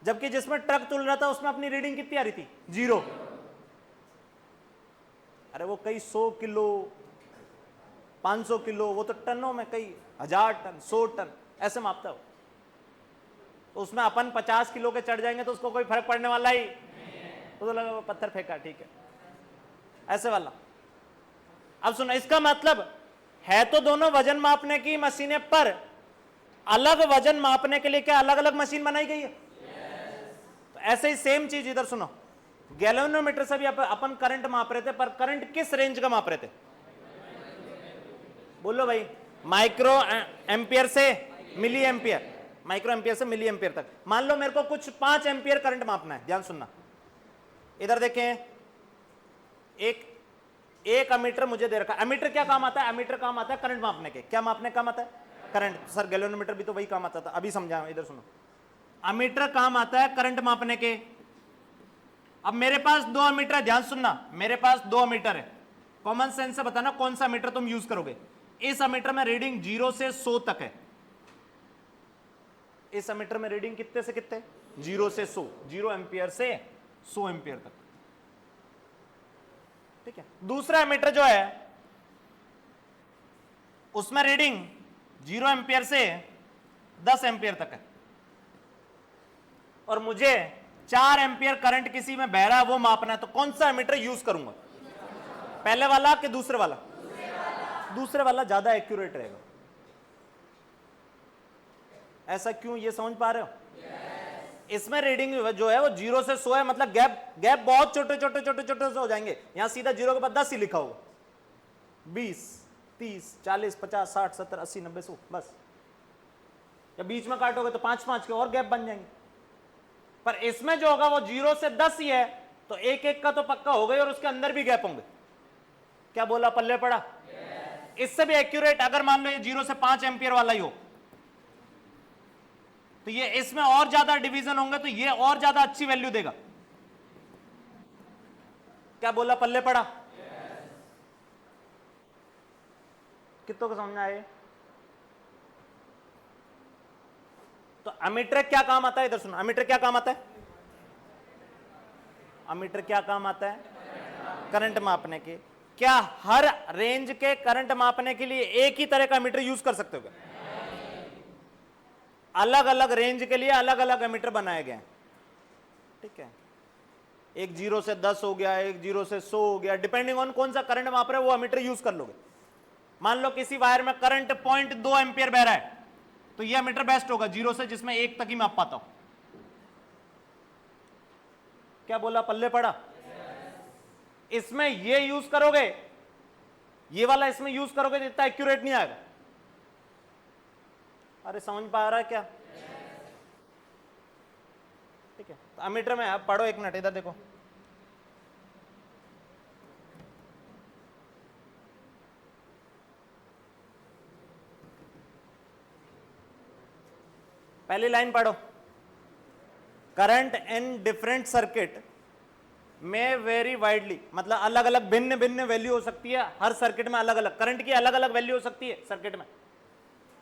जबकि जिसमें ट्रक तुल रहा था उसमें अपनी रीडिंग कितनी आ रही थी? 0। अरे वो कई 100 किलो, 500 किलो, वो तो टनों में, कई 1000 टन, 100 टन ऐसे मापता हो। तो उसमें अपन 50 किलो के चढ़ जाएंगे तो उसको कोई फर्क पड़ने वाला ही, तो लगा वो पत्थर फेंका, ठीक है, ऐसे वाला। अब सुनो, इसका मतलब है तो दोनों वजन मापने की मशीनें, पर अलग वजन मापने के लिए क्या अलग अलग मशीन बनाई गई है? तो ऐसे ही सेम चीज इधर सुनो, गैल्वेनोमीटर से भी अपन करंट माप रहे थे, पर करंट किस रेंज का माप रहे थे? बोलो भाई, माइक्रो एम्पियर से मिली एम्पियर, माइक्रो एम्पियर से मिली एम्पियर तक। मान लो मेरे को कुछ 5 एम्पियर करंट मापना है, ध्यान सुनना, इधर देखें, एक अमीटर मुझे दे रखा है। अमीटर क्या काम आता है? अमीटर काम आता है करंट मापने के। क्या मापने काम आता है? करंट। सर गैल्वेनोमीटर भी तो वही काम आता था, अभी समझा, इधर सुनो। अमीटर काम आता है करंट मापने के। अब मेरे पास 2 अमीटर है, ध्यान सुनना, मेरे पास 2 अमीटर है। कॉमन सेंस से बताना कौन सा अमीटर तुम यूज करोगे। इस अमीटर में रीडिंग 0 से 100 तक है। इस अमीटर में रीडिंग कितने से कितने? 0 से 100, 0 एम्पियर से 100 एम्पियर तक, ठीक है। दूसरा एमीटर जो है उसमें रीडिंग 0 एम्पियर से 10 एम्पियर तक है, और मुझे 4 एम्पियर करंट किसी में बह रहा है वो मापना है, तो कौन सा एमीटर यूज करूंगा? पहले वाला कि दूसरे वाला? दूसरे वाला ज्यादा एक्यूरेट रहेगा। ऐसा क्यों, ये समझ पा रहे हो? इसमें रीडिंग जो है वो 0 से 100 है, मतलब गैप बहुत छोटे छोटे छोटे छोटे से हो जाएंगे। यहां सीधा 0 के बाद 10 ही लिखा होगा, 20, 30, 40, 50, 60, 70, 80, 90, 100, बस। या बीच में काटोगे तो 5-5 के और गैप बन जाएंगे। पर इसमें जो होगा वो 0 से 10 ही है, तो एक एक का तो पक्का हो गई, और उसके अंदर भी गैप होंगे। क्या बोला, पल्ले पड़ा? इससे भी एक्यूरेट, अगर मान लो ये 0 से 5 एम्पियर वाला ही हो, तो ये इसमें और ज्यादा डिवीजन होंगे, तो ये और ज्यादा अच्छी वैल्यू देगा। क्या बोला, पल्ले पड़ा? कितनों को समझ में आए? तो अमीटर क्या काम आता है? इधर सुनो, अमीटर क्या काम आता है? अमीटर क्या काम आता है? करंट मापने के। क्या हर रेंज के करंट मापने के लिए एक ही तरह का अमीटर यूज कर सकते हो क्या? अलग अलग रेंज के लिए अलग अलग एमीटर बनाए गए हैं, ठीक है। एक 0 से 10 हो गया, एक 0 से 100 हो गया, डिपेंडिंग ऑन कौन सा करंट माप रहे हो वो एमीटर यूज कर लोगे। मान लो किसी वायर में करंट 0.2 एम्पियर बह रहा है, तो ये एमीटर बेस्ट होगा 0 से, जिसमें 1 तक ही माप पाता हूं। क्या बोला, पल्ले पड़ा? इसमें ये यूज करोगे, ये वाला इसमें यूज करोगे तो इतना एक्यूरेट नहीं आएगा। अरे समझ पा रहा है क्या? ठीक है, तो अमीटर में आप पढ़ो, 1 मिनट इधर देखो। पहली लाइन पढ़ो, करंट इन डिफरेंट सर्किट में वेरी वाइडली, मतलब अलग अलग भिन्न भिन्न वैल्यू हो सकती है हर सर्किट में, अलग अलग करंट की अलग अलग वैल्यू हो सकती है सर्किट में,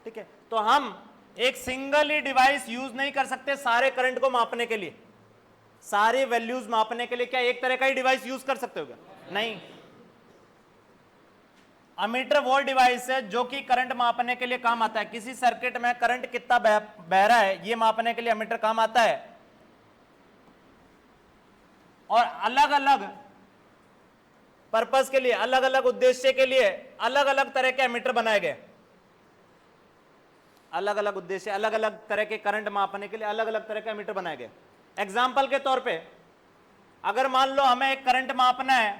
ठीक है। तो हम एक सिंगल ही डिवाइस यूज नहीं कर सकते सारे करंट को मापने के लिए, सारे वैल्यूज मापने के लिए। क्या एक तरह का ही डिवाइस यूज कर सकते हो क्या? नहीं। अमीटर वो डिवाइस है जो कि करंट मापने के लिए काम आता है। किसी सर्किट में करंट कितना बह रहा है ये मापने के लिए अमीटर काम आता है, और अलग अलग पर्पस के लिए, अलग अलग उद्देश्य के लिए अलग अलग तरह के एमीटर बनाए गए। अलग अलग उद्देश्य, अलग अलग तरह के करंट मापने के लिए अलग अलग तरह के एमीटर बनाए गए। एग्जाम्पल के तौर पे, अगर मान लो हमें एक करंट मापना है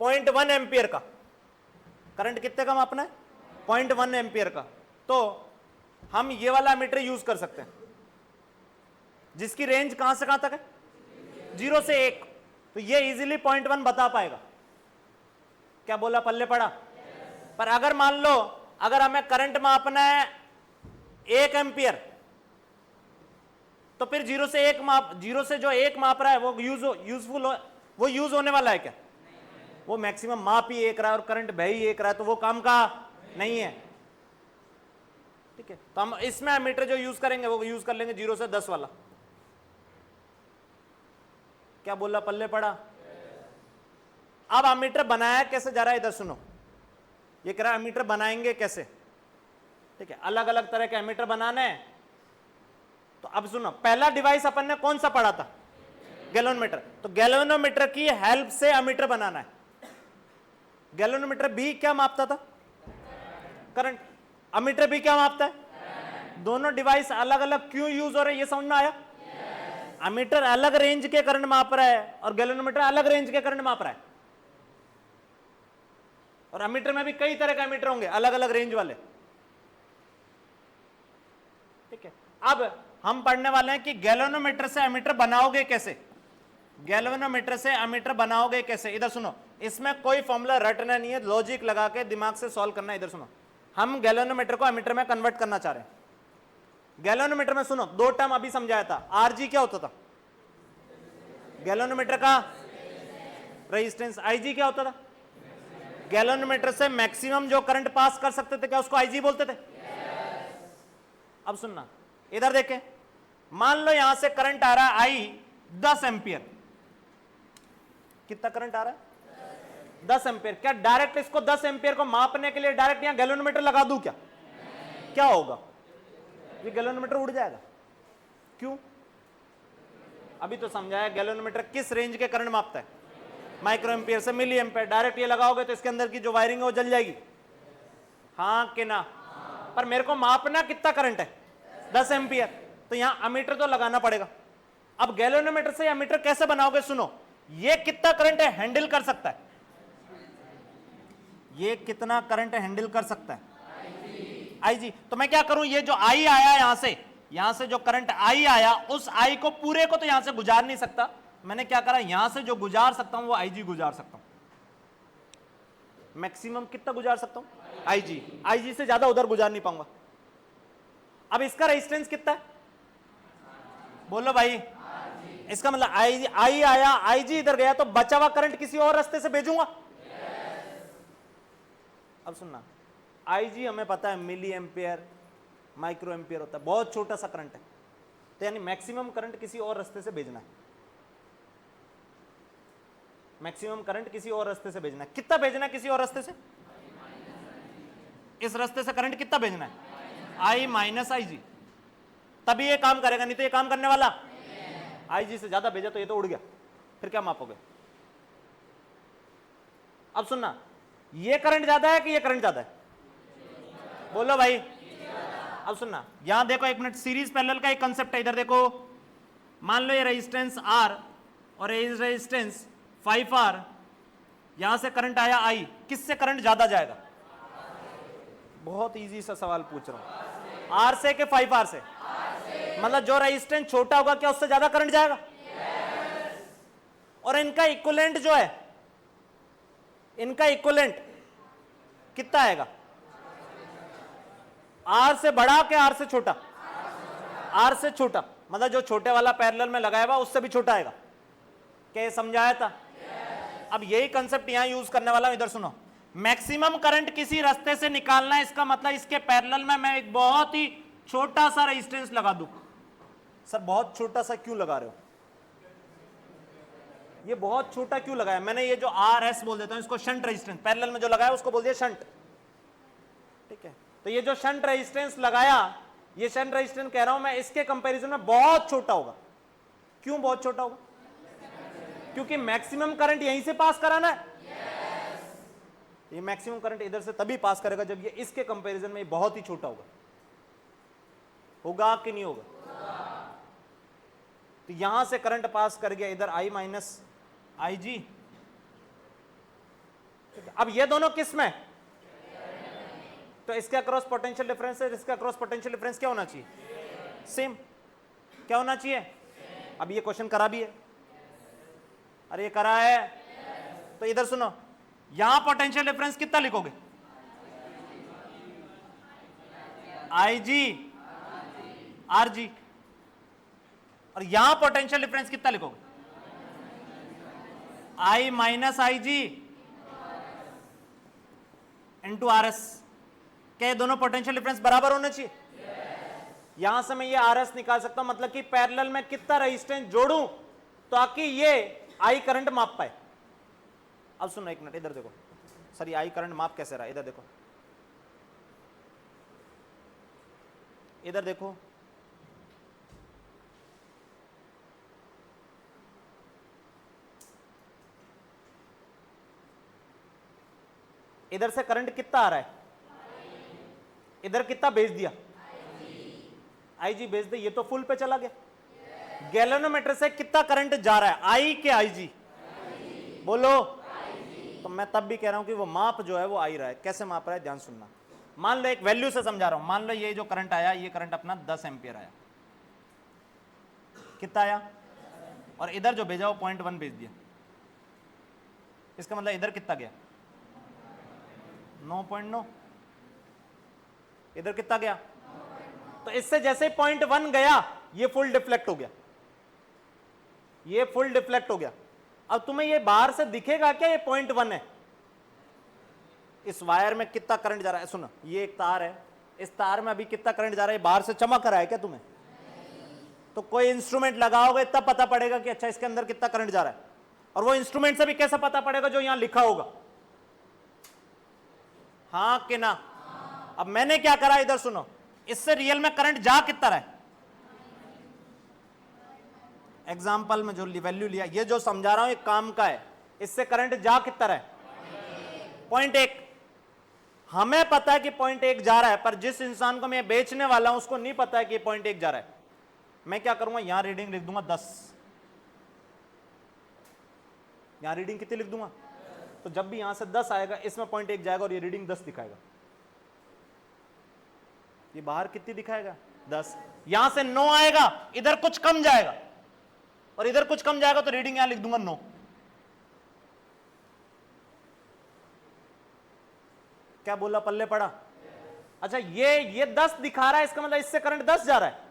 0.1 एम्पियर का, करंट कितने का मापना है? 0.1 एम्पियर का, तो हम ये वाला एमीटर यूज कर सकते हैं, जिसकी रेंज कहां से कहां तक है? 0 से 1, तो ये इजीली 0.1 बता पाएगा। क्या बोला, पल्ले पड़ा? पर अगर मान लो अगर हमें करंट मापना है 1 एम्पियर, तो फिर 0 से 1 माप रहा है वो यूजफुल वो यूज होने वाला है क्या? वो मैक्सिमम माप ही 1 रहा है और करंट बह ही 1 रहा है, तो वो काम का नहीं है, ठीक है। तो हम इसमें एमीटर जो यूज करेंगे वो यूज कर लेंगे 0 से 10 वाला। क्या बोला, पल्ले पड़ा? अब एमीटर बनाया कैसे जा रहा है, इधर सुनो। ये कह रहा है एमीटर बनाएंगे कैसे, ठीक है। अलग अलग तरह के एमीटर बनाने हैं, तो अब सुनो, पहला डिवाइस अपन ने कौन सा पढ़ा था? गैल्वेनोमीटर। तो गैल्वेनोमीटर की हेल्प से अमीटर बनाना है। गैल्वेनोमीटर भी क्या मापता था? करंट। अमीटर भी क्या मापता है? दोनों डिवाइस अलग अलग क्यों यूज हो रहे हैं, ये समझ में आया? अमीटर अलग रेंज के करंट माप रहा है और गैल्वेनोमीटर अलग रेंज के करंट माप रहा है। और अमीटर में भी कई तरह के अमीटर होंगे, अलग अलग रेंज वाले। ठीक है, अब हम पढ़ने वाले हैं कि गैल्वेनोमीटर से अमीटर बनाओगे कैसे। गैल्वेनोमीटर से अमीटर बनाओगे कैसे? इधर सुनो, इसमें कोई फॉर्मूला रटना नहीं है, लॉजिक लगा के दिमाग से सॉल्व करना है। इधर सुनो, हम गैल्वेनोमीटर को अमीटर में कन्वर्ट करना चाह रहे हैं। गैल्वेनोमीटर में सुनो, दो टर्म अभी समझाया था। आरजी क्या होता था? गैल्वेनोमीटर का रेजिस्टेंस। आईजी क्या होता था? गैल्वेनोमीटर से मैक्सिमम जो करंट पास कर सकते थे, क्या उसको आईजी बोलते थे? अब सुनना, इधर देखें, मान लो यहां से करंट आ रहा है आई 10 एंपियर। कितना करंट आ रहा है? 10 एंपियर। क्या डायरेक्ट इसको 10 एंपियर को मापने के लिए डायरेक्ट यहां गैल्वेनोमीटर लगा दूं क्या? क्या होगा? ये गैल्वेनोमीटर उड़ जाएगा। क्यों? अभी तो समझाया गैल्वेनोमीटर किस रेंज के करंट मापता है, माइक्रो एम्पियर से मिली एम्पियर। डायरेक्ट ये लगाओगे तो इसके अंदर की जो वायरिंग है वो जल जाएगी, हाँ कि ना? पर मेरे को मापना कितना करंट है, 10 एम्पियर, तो यहां अमीटर तो लगाना पड़ेगा। अब गैल्वेनोमीटर से अमीटर कैसे बनाओगे? सुनो, ये कितना करंट है हैंडल कर सकता है, ये कितना करंट हैंडल कर सकता है, आईजी। तो मैं क्या करूं, ये जो आई आया यहां से जो करंट आई आया, उस आई को पूरे को तो यहां से गुजार नहीं सकता, मैंने क्या करा, यहां से जो गुजार सकता हूं वो आईजी गुजार सकता हूं। मैक्सिमम कितना गुजार सकता हूं, आईजी। आईजी से ज्यादा उधर गुजार नहीं पाऊंगा। अब इसका रेजिस्टेंस कितना है, बोलो भाई? इसका मतलब आई आया, आईजी इधर गया, तो बचा हुआ करंट किसी और रास्ते से भेजूंगा। अब सुनना, आईजी हमें पता है मिली एम्पियर, माइक्रो एम्पियर होता है, बहुत छोटा सा करंट है, तो यानी मैक्सिमम करंट किसी और रास्ते से भेजना है। मैक्सिमम करंट किसी और रास्ते से भेजना है। कितना भेजना है किसी और रास्ते से? इस रास्ते से करंट कितना भेजना है, आई माइनस आई जी, तभी ये काम करेगा, नहीं तो ये काम करने वाला। आई जी से ज्यादा भेजा तो ये तो उड़ गया, फिर क्या मापोगे? अब सुनना, ये करंट ज्यादा है कि ये करंट ज्यादा है, बोलो भाई? अब सुनना, यहां देखो एक मिनट, सीरीज पैरेलल का एक कंसेप्ट है। इधर देखो, मान लो ये रेजिस्टेंस R और ये रेजिस्टेंस 5R, यहां से करंट आया I, किससे करंट ज्यादा जाएगा? बहुत इजी सा सवाल पूछ रहा हूं, R से कि 5R से? मतलब जो रेजिस्टेंस छोटा होगा क्या उससे ज्यादा करंट जाएगा? और इनका इक्विवेलेंट जो है, इनका इक्विवेलेंट कितना आएगा? R से बड़ा कि R से छोटा? R से छोटा, मतलब जो छोटे वाला पैरेलल में लगाया हुआ उससे भी छोटा आएगा। क्या ये समझाया था? अब यही कंसेप्ट यहां यूज करने वाला हूं। इधर सुनो, मैक्सिमम करंट किसी रास्ते से निकालना है, इसका मतलब इसके पैरेलल में मैं एक बहुत ही छोटा सा रेजिस्टेंस लगा दूं। सर बहुत छोटा सा क्यों लगा रहे हो? ये बहुत छोटा क्यों लगाया? मैंने ये जो RS बोल देता हूं, इसको शंट रेजिस्टेंस, पैरेलल में जो लगाया उसको बोल दिया शंट। ठीक है, तो ये जो शंट रेजिस्टेंस लगाया, ये शंट रेजिस्टेंस कह रहा हूं मैं, इसके कंपैरिजन में बहुत छोटा होगा। क्यों बहुत छोटा होगा? क्योंकि मैक्सिमम करंट यहीं से पास कराना है। ये मैक्सिमम करंट इधर से तभी पास करेगा जब ये इसके कंपैरिजन में बहुत ही छोटा होगा। होगा कि नहीं होगा? तो यहां से करंट पास कर गया इधर I माइनस आई जी। अब ये दोनों किस में? तो इसका क्रॉस पोटेंशियल डिफरेंस है, इसका क्रॉस पोटेंशियल डिफरेंस क्या होना चाहिए? सेम। क्या होना चाहिए? अब ये क्वेश्चन करा भी है, अरे ये करा है। तो इधर सुनो, यहां पोटेंशियल डिफरेंस कितना लिखोगे? I ji R G. और यहां पोटेंशियल डिफरेंस कितना लिखोगे? आई minus I G into R S. क्या ये दोनों पोटेंशियल डिफरेंस बराबर होने चाहिए? यहां से मैं ये आर एस निकाल सकता हूं, मतलब कि पैरेलल में कितना रेजिस्टेंस जोड़ूं ताकि ये आई करंट माप पाए। अब सुनो एक मिनट, इधर देखो सर, ये आई करंट माप कैसे रहा? इधर देखो, इधर देखो, इधर से करंट कितना आ रहा है, इधर कितना भेज दिया, IG भेज दे, ये तो फुल पे चला गया। गैल्वेनोमीटर से कितना करंट जा रहा है, आई के IG, बोलो। तो मैं तब भी कह रहा हूं कि वो माप जो है वो आ ही रहा है। कैसे माप रहा है, ध्यान सुनना। मान लो एक वैल्यू से समझा रहा हूं, मान लो ये जो करंट आया, ये करंट अपना 10 एम्पियर आया, कितना आया, और इधर जो भेजा वो 0.1 भेज दिया। इसका मतलब इधर कितना गया, 9.9। इधर कितना गया, तो इससे जैसे 0.1 गया, ये फुल डिफ्लेक्ट हो गया, ये फुल डिफ्लेक्ट हो गया। अब तुम्हें ये बाहर से दिखेगा क्या, ये 0.1 है। इस वायर में कितना करंट जा रहा है, सुनो, ये एक तार है, इस तार में अभी कितना करंट जा रहा है, बाहर से चमक रहा है क्या तुम्हें? तो कोई इंस्ट्रूमेंट लगाओगे तब पता पड़ेगा कि अच्छा इसके अंदर कितना करंट जा रहा है। और वो इंस्ट्रूमेंट से भी कैसा पता पड़ेगा, जो यहां लिखा होगा, हां कि ना। अब मैंने क्या करा, इधर सुनो, इससे रियल में करंट जा कितना रहा है, एग्जाम्पल में जो वैल्यू लिया, ये जो समझा रहा हूं ये काम का है, इससे करंट जा कितना रहा है, 0.1। हमें पता है कि 0.1 जा रहा है, पर जिस इंसान को मैं बेचने वाला हूं उसको नहीं पता है कि 0.1 जा रहा है। मैं क्या करूंगा, यहां रीडिंग लिख दूंगा 10, यहां रीडिंग कितनी लिख दूंगा, तो जब भी यहां से 10 आएगा, इसमें 0.1 जाएगा और ये रीडिंग 10 दिखाएगा। ये बाहर कितनी दिखाएगा, 10। यहां से 9 आएगा, इधर कुछ कम जाएगा और इधर कुछ कम जाएगा, तो रीडिंग यहां लिख दूंगा 9। क्या बोला, पल्ले पड़ा? अच्छा, ये 10 दिखा रहा है, इसका मतलब इससे करंट 10 जा रहा है,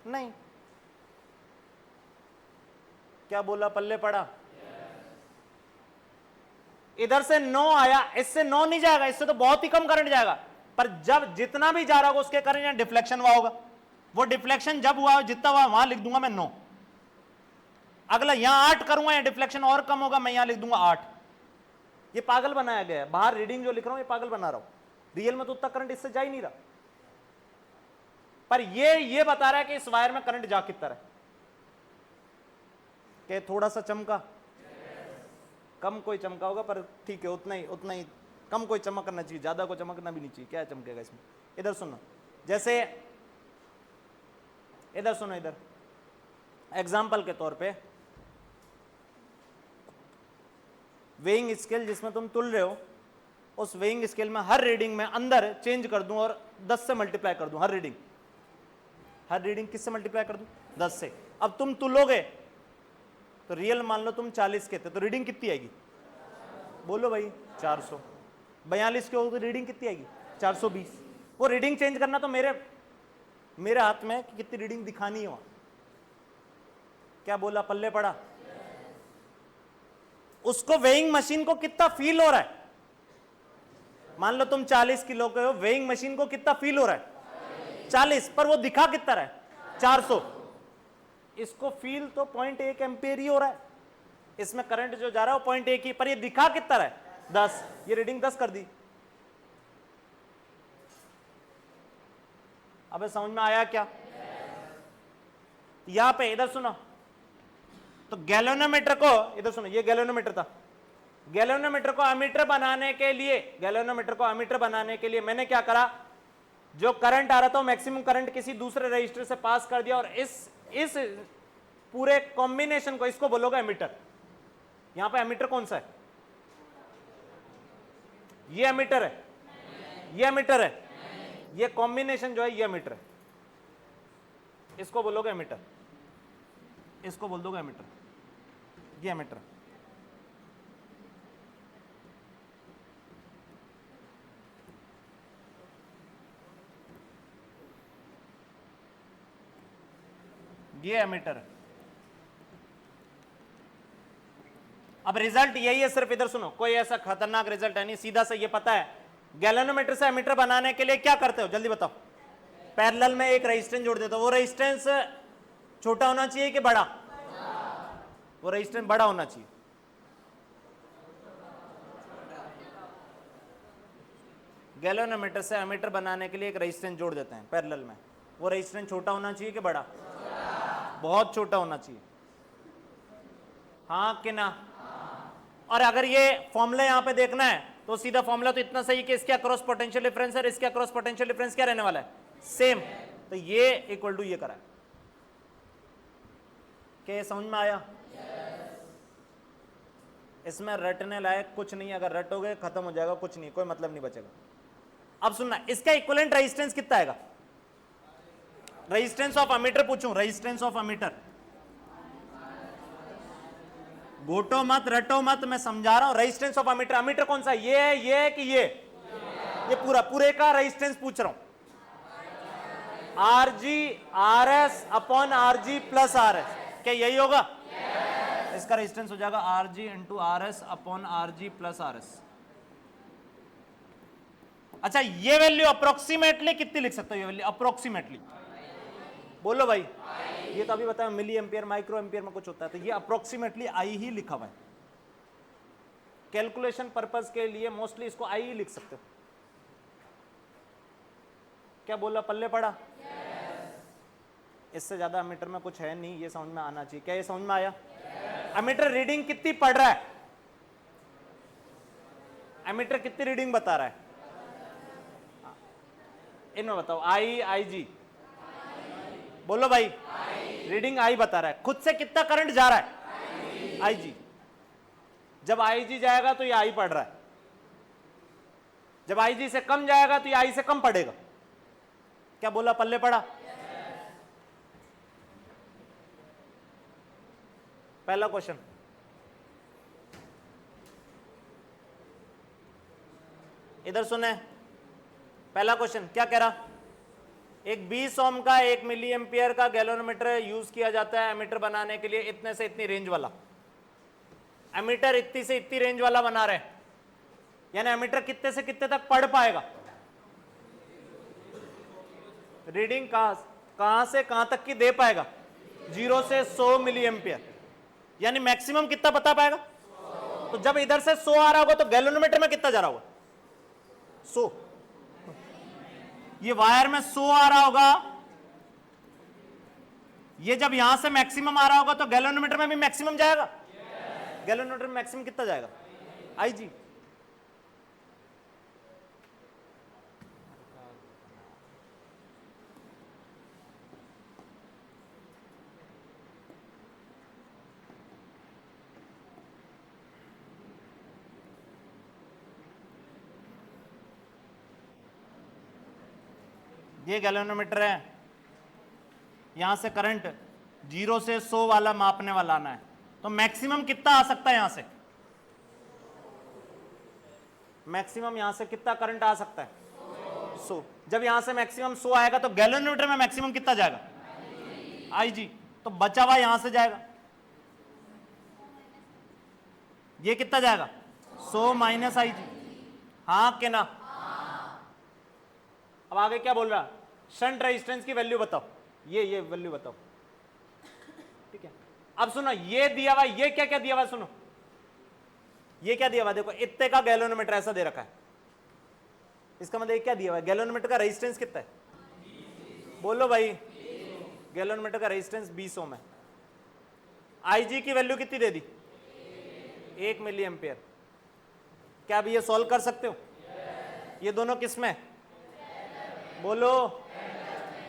नहीं। क्या बोला, पल्ले पड़ा? इधर से 9 आया, इससे 9 नहीं जाएगा, इससे तो बहुत ही कम करंट जाएगा। पर जब जितना भी जा रहा होगा उसके करंट, यहां डिफ्लेक्शन हुआ होगा, वो डिफ्लेक्शन जब हुआ, जितना हुआ वहां लिख दूंगा मैं 9। अगला यहां 8 करूंगा, या डिफ्लेक्शन और कम होगा, मैं यहां लिख दूंगा 8। ये पागल बनाया गया है, बाहर रीडिंग जो लिख रहा हूं ये पागल बना रहा हूं, रियल में तो उतना करंट इससे जा ही नहीं रहा। पर ये बता रहा है कि इस वायर में करंट जा कितना है। कि थोड़ा सा चमका, कम कोई चमका होगा, पर ठीक है, उतना ही कम कोई चमकना चाहिए, ज्यादा को चमकना भी नहीं चाहिए। क्या चमकेगा इसमें, इधर सुनो, जैसे इधर सुनो, इधर एग्जाम्पल के तौर पे वेइंग स्केल जिसमें तुम तुल रहे हो, उस वेइंग स्केल में हर रीडिंग में अंदर चेंज कर दूं और 10 से मल्टीप्लाई कर दूं। हर रीडिंग किससे मल्टीप्लाई कर दूं, 10 से। अब तुम तुलोगे तो रियल मान लो तुम 40 के थे, तो रीडिंग कितनी आएगी, बोलो भाई, 400। 42 के हो तो रीडिंग कितनी आएगी, 420। वो रीडिंग चेंज करना तो मेरे हाथ में है कि कितनी रीडिंग दिखानी है वहां। क्या बोला, पल्ले पड़ा? उसको वेइंग मशीन को कितना फील हो रहा है, मान लो तुम 40 किलो के हो, वेइंग मशीन को कितना फील हो रहा है, 40, पर वो दिखा कितना रहा है, 400। इसको फील तो 0.1 एम्पियर ही हो रहा है, इसमें करंट जो जा रहा है वो 0.1 ही, पर ये दिखा कितना रहा है, 10। ये रीडिंग 10 कर दी। अबे समझ में आया क्या? यहां पे इधर सुनो, तो गैल्वेनोमीटर को इधर सुनो, ये गैल्वेनोमीटर था। गैल्वेनोमीटर को अमीटर बनाने के लिए मैंने क्या करा, जो करंट आ रहा था मैक्सिमम करंट किसी दूसरे रजिस्टर से पास कर दिया, और इस पूरे कॉम्बिनेशन को, इसको बोलोगे एमीटर। यहां पे एमीटर कौन सा है, ये एमीटर है, ये एमीटर है, ये कॉम्बिनेशन जो है ये एमीटर है, इसको बोलोगे एमीटर, इसको बोल दोगे एमीटर, ये एमीटर। ये एमीटर। अब रिजल्ट यही है, सिर्फ इधर सुनो, कोई ऐसा खतरनाक रिजल्ट है नहीं, सीधा सा ये पता है। गैल्वेनोमीटर से एमीटर बनाने के लिए क्या करते हो, जल्दी बताओ। पैरेलल में एक रेजिस्टेंस जोड़ देते हो, वो रेजिस्टेंस छोटा होना चाहिए कि बड़ा, वो रेजिस्टेंस बड़ा होना चाहिए। गैल्वेनोमीटर से एमीटर बनाने के लिए एक रेजिस्टेंस जोड़ देते हैं पैरेलल में, वो रेजिस्टेंस छोटा होना चाहिए कि बड़ा, बहुत छोटा होना चाहिए, हाँ कि ना। और अगर ये फॉर्मूला यहां पे देखना है तो सीधा फॉर्मूला तो इतना सही कि इसके अक्रॉस पोटेंशियल डिफरेंस है, इसके अक्रॉस पोटेंशियल डिफरेंस क्या रहने वाला है, सेम। तो ये इक्वल टू ये करा है। क्या ये समझ में आया? इसमें रटने लायक कुछ नहीं, अगर रटोगे खत्म हो जाएगा, कुछ नहीं, कोई मतलब नहीं बचेगा। अब सुनना, इसका इक्विवेलेंट रेजिस्टेंस कितना आएगा? रेजिस्टेंस ऑफ अमीटर पूछूं, रेजिस्टेंस ऑफ अमीटर। घोटो मत, रटो मत, मैं समझा रहा हूं। रेजिस्टेंस ऑफ अमीटर, अमीटर कौन सा, ये है, ये है कि ये पूरा, पूरे का रेजिस्टेंस पूछ रहा हूं। R G are S upon are G plus R S, क्या यही होगा? इसका रेजिस्टेंस हो जाएगा R G into R S upon are G plus R S. अच्छा, ये वैल्यू अप्रोक्सीमेटली कितनी लिख सकते हो? ये वैल्यू अप्रोक्सीमेटली बोलो भाई। ये तो अभी बताया मिली एम्पियर माइक्रो एम्पियर में कुछ होता है, तो ये अप्रोक्सीमेटली आई ही लिखा हुआ है। कैलकुलेशन पर्पस के लिए मोस्टली इसको आई ही लिख सकते हो। क्या बोला, पल्ले पड़ा? इससे ज्यादा अमीटर में कुछ है नहीं, ये समझ में आना चाहिए। क्या ये समझ में आया? अमीटर रीडिंग कितनी पढ़ रहा है? अमीटर कितनी रीडिंग बता रहा है? इनमें बताओ, आई आई जी बोलो भाई। रीडिंग आई बता रहा है। खुद से कितना करंट जा रहा है? आई जी। जब आई जी जाएगा तो ये आई पढ़ रहा है, जब आई जी से कम जाएगा तो ये आई से कम पढ़ेगा। क्या बोला, पल्ले पड़ा? पहला क्वेश्चन, इधर सुने। पहला क्वेश्चन क्या कह रहा? एक 20 ओम का 1 मिली एम्पियर का गैल्वेनोमीटर यूज किया जाता है एमीटर बनाने के लिए, इतने से इतनी रेंज वाला। एमीटर इतनी से इतनी रेंज वाला बना रहे हैं, यानी एमीटर कितने से कितने तक पढ़ पाएगा? रीडिंग कहां से कहां तक की दे पाएगा? 0 से 100 मिली एम्पियर, यानी मैक्सिमम कितना बता पाएगा? तो जब इधर से 100 आ रहा होगा तो गैल्वेनोमीटर में कितना जा रहा होगा? 100। ये वायर में 100 आ रहा होगा, ये जब यहां से मैक्सिमम आ रहा होगा तो गैल्वेनोमीटर में भी मैक्सिमम जाएगा। गैल्वेनोमीटर में मैक्सिमम कितना जाएगा? आई जी। ये गैल्वेनोमीटर है, यहां से करंट 0 से 100 वाला मापने वाला आना है, तो मैक्सिमम कितना आ सकता है? यहां से मैक्सिमम यहां से कितना करंट आ सकता है? 100। जब यहां से मैक्सिमम 100 आएगा तो गैल्वेनोमीटर में मैक्सिमम कितना जाएगा? आई जी। तो बचा हुआ यहां से जाएगा, ये कितना जाएगा? 100 माइनस आई जी। हाँ के ना? अब आगे क्या बोल रहा? शंट रेजिस्टेंस की वैल्यू बताओ, ये वैल्यू बताओ। ठीक है, अब सुनो, ये दिया हुआ, ये क्या क्या दिया हुआ? सुनो, ये क्या दिया हुआ? देखो, इतने का गैल्वेनोमीटर ऐसा दे रखा है, इसका मतलब क्या दिया हुआ है? गैल्वेनोमीटर का रेजिस्टेंस कितना है? बोलो भाई। गैल्वेनोमीटर का रेजिस्टेंस 20 ओम है। आईजी की वैल्यू कितनी दे दी? 1 मिली एम्पियर। क्या अभी ये सॉल्व कर सकते हो? ये दोनों किस में? बोलो।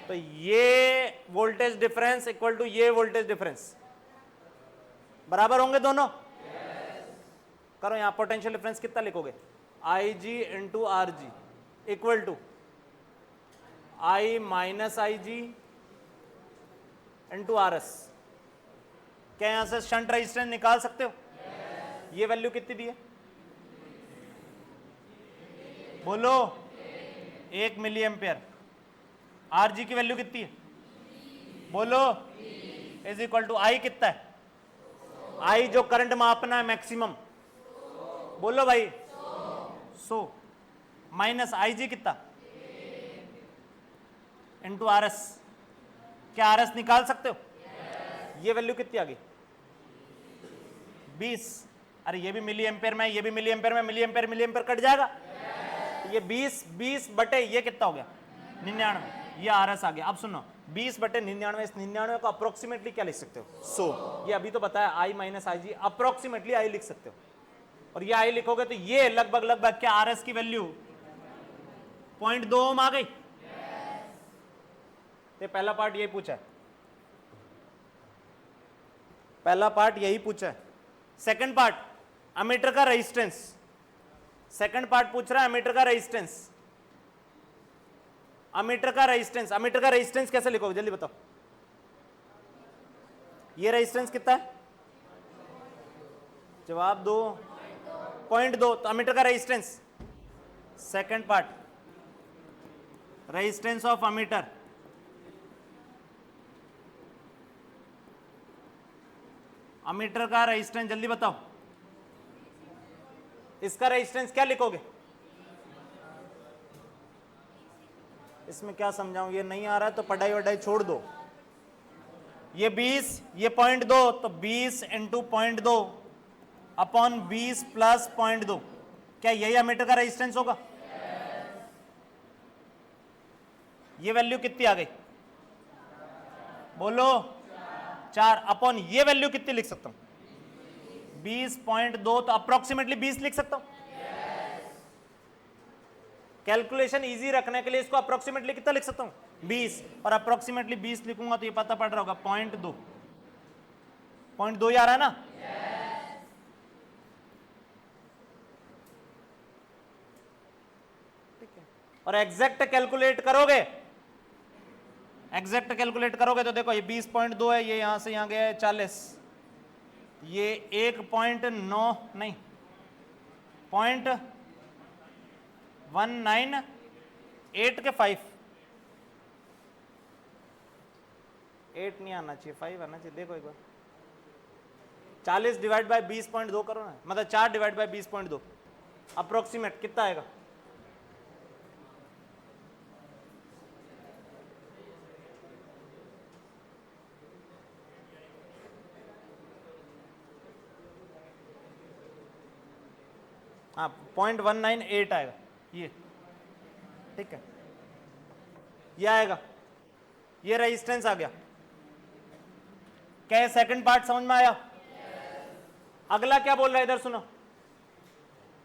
तो ये वोल्टेज डिफरेंस इक्वल टू ये वोल्टेज डिफरेंस बराबर होंगे दोनों? करो, यहां पोटेंशियल डिफरेंस कितना लिखोगे? I G into R G equal to I minus I G into R S. क्या यहां से शंट रेजिस्टेंस निकाल सकते हो? ये वैल्यू कितनी दी है? बोलो। 1 मिली एम्पियर। आर जी की वैल्यू कितनी है? बोलो। इज इक्वल टू आई कितना है? आई जो करंट मापना है मैक्सिमम, बोलो भाई 100 माइनस आई जी कितना? Into R S. क्या आर एस निकाल सकते हो? ये वैल्यू कितनी आ गई? 20। अरे ये भी मिली एम्पेयर में, ये भी मिली एम्पेयर में, मिली एम्पेयर कट जाएगा। तो ये 20 बटे ये कितना हो गया? 99। ये आर एस आ गया। अब सुनो, 20 बटे 99, इस 99 को अप्रोक्सीमेटली क्या लिख सकते हो? 100। ये अभी तो बताया आई माइनस आई जी, अप्रोक्सीमेटली आई लिख सकते हो। और ये आई लिखोगे तो ये लगभग लगभग क्या आर एस की वैल्यू 0.2 ओम आ गई। तो पहला पार्ट यही पूछा है, पहला पार्ट यही पूछा है। सेकंड पार्ट अमीटर का रेजिस्टेंस, सेकंड पार्ट पूछ रहा है अमीटर का रेजिस्टेंस। अमीटर का रेजिस्टेंस, अमीटर का रेजिस्टेंस कैसे लिखोगे जल्दी बताओ। ये रेजिस्टेंस कितना है, जवाब दो। 0.2। तो अमीटर का resistance, second part resistance of ammeter, ammeter का रेजिस्टेंस जल्दी बताओ। इसका रेजिस्टेंस क्या लिखोगे, इसमें क्या समझाऊं, ये नहीं आ रहा है तो पढ़ाई वढ़ाई छोड़ दो। ये 20, ये 0.2, तो 20 इंटू 0.2 अपॉन 20 प्लस 0.2, क्या यही अमीटर का रेजिस्टेंस होगा? ये वैल्यू कितनी आ गई बोलो, 4 अपॉन ये वैल्यू कितनी लिख सकता हूं 20.2, तो अप्रोक्सीमेटली 20 लिख सकता हूं। कैलकुलेशन इजी रखने के लिए इसको अप्रोक्सीमेटली कितना लिख सकता हूं 20, और अप्रोक्सीमेटली 20 लिखूंगा तो ये पता पड़ रहा होगा 0.2, 0.2 ही आ रहा है ना। ठीक है, और एग्जैक्ट कैलकुलेट करोगे, एग्जैक्ट कैलकुलेट करोगे तो देखो ये 20.2 है, ये यहां से यहां गया है 40, ये 1.9 नहीं 0.198 के 5, 8 नहीं आना चाहिए 5 आना चाहिए। देखो एक बार 40 डिवाइड बाय 20.2 करो ना, मतलब 4 डिवाइड बाय 20.2 अप्रोक्सीमेट कितना आएगा। हाँ 0.198 आएगा ये, ठीक है, ये आएगा, ये रेजिस्टेंस आ गया। क्या सेकंड पार्ट समझ में आया? अगला क्या बोल रहा है इधर सुनो,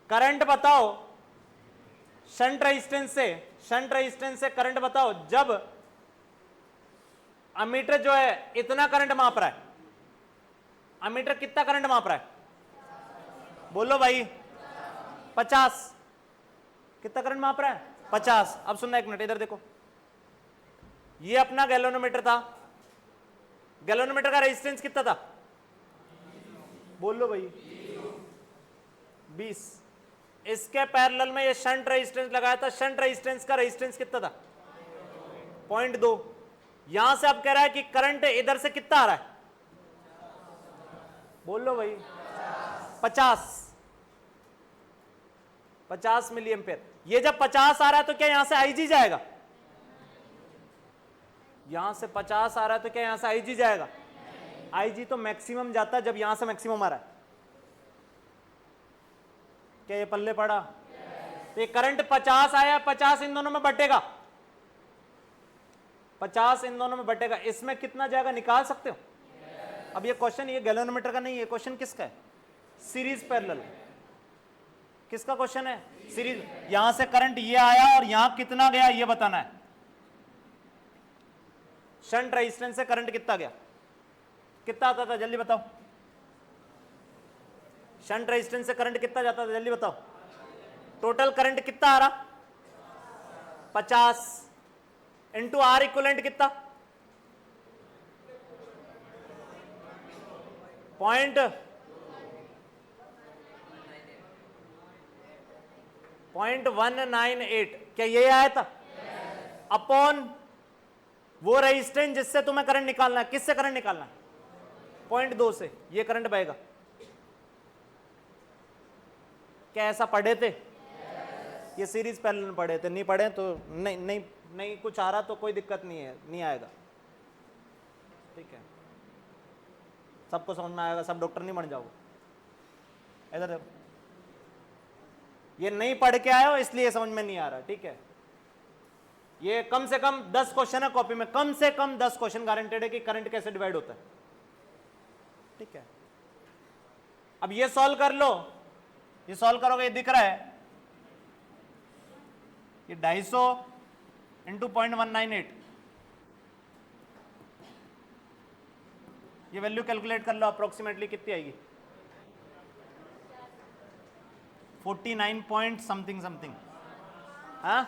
करंट बताओ शंट रेजिस्टेंस से, शंट रेजिस्टेंस से करंट बताओ जब अमीटर जो है इतना करंट माप रहा है, अमीटर कितना करंट माप रहा है बोलो भाई 50, कितना करंट माप रहा है 50। अब सुनना एक मिनट इधर देखो, ये अपना गैल्वेनोमीटर था, गैल्वेनोमीटर का रेजिस्टेंस कितना था बोलो भाई 20, इसके पैरेलल में ये शंट रेजिस्टेंस लगाया था, शंट रेजिस्टेंस का रेजिस्टेंस कितना था 0.2। यहां से अब कह रहा है कि करंट इधर से कितना आ रहा है बोलो भाई 50 मिली एम्पेयर। ये जब 50 आ रहा है तो क्या यहां से आईजी जाएगा, यहां से 50 आ रहा है तो क्या यहां से आईजी जाएगा, आईजी तो मैक्सिमम जाता है जब यहां से मैक्सिमम आ रहा है। क्या ये पल्ले पड़ा? तो ये करंट 50 आया, 50 इन दोनों में बटेगा, 50 इन दोनों में बटेगा, इसमें कितना जाएगा निकाल सकते हो। अब ये क्वेश्चन ये गैल्वेनोमीटर का नहीं है, क्वेश्चन किसका है सीरीज पैरेलल, किसका क्वेश्चन है सीरीज। यहां से करंट ये आया और यहां कितना गया ये बताना है। शंट रेजिस्टेंस से करंट कितना गया, कितना आता था जल्दी बताओ। शंट रेजिस्टेंस से करंट कितना जाता था जल्दी बताओ। टोटल करंट कितना आ रहा 50 इंटू आर इक्वलेंट कितना 0.198, क्या ये आया था अपॉन वो रेजिस्टेंस जिससे तुम्हें करंट निकालना है। किससे करंट निकालना है 0.2 से, ये करंट बहेगा। क्या ऐसा पढ़े थे ये सीरीज पैरेलल में पढ़े थे, नहीं पढ़े तो नहीं नहीं नहीं कुछ आ रहा तो कोई दिक्कत नहीं है, नहीं आएगा, ठीक है, सबको समझ में आएगा, सब डॉक्टर नहीं बन जाओगे। इधर देखो, ये नहीं पढ़ के आए हो इसलिए समझ में नहीं आ रहा, ठीक है। ये कम से कम 10 क्वेश्चन है कॉपी में, कम से कम 10 क्वेश्चन गारंटेड है कि करंट कैसे डिवाइड होता है, ठीक है। अब ये सॉल्व कर लो ये सॉल्व करोगे, ये दिख रहा है, ये 250 इंटू 0.198, ये वैल्यू कैलकुलेट कर लो अप्रोक्सीमेटली कितनी आएगी, 49 पॉइंट समथिंग समथिंग, हाँ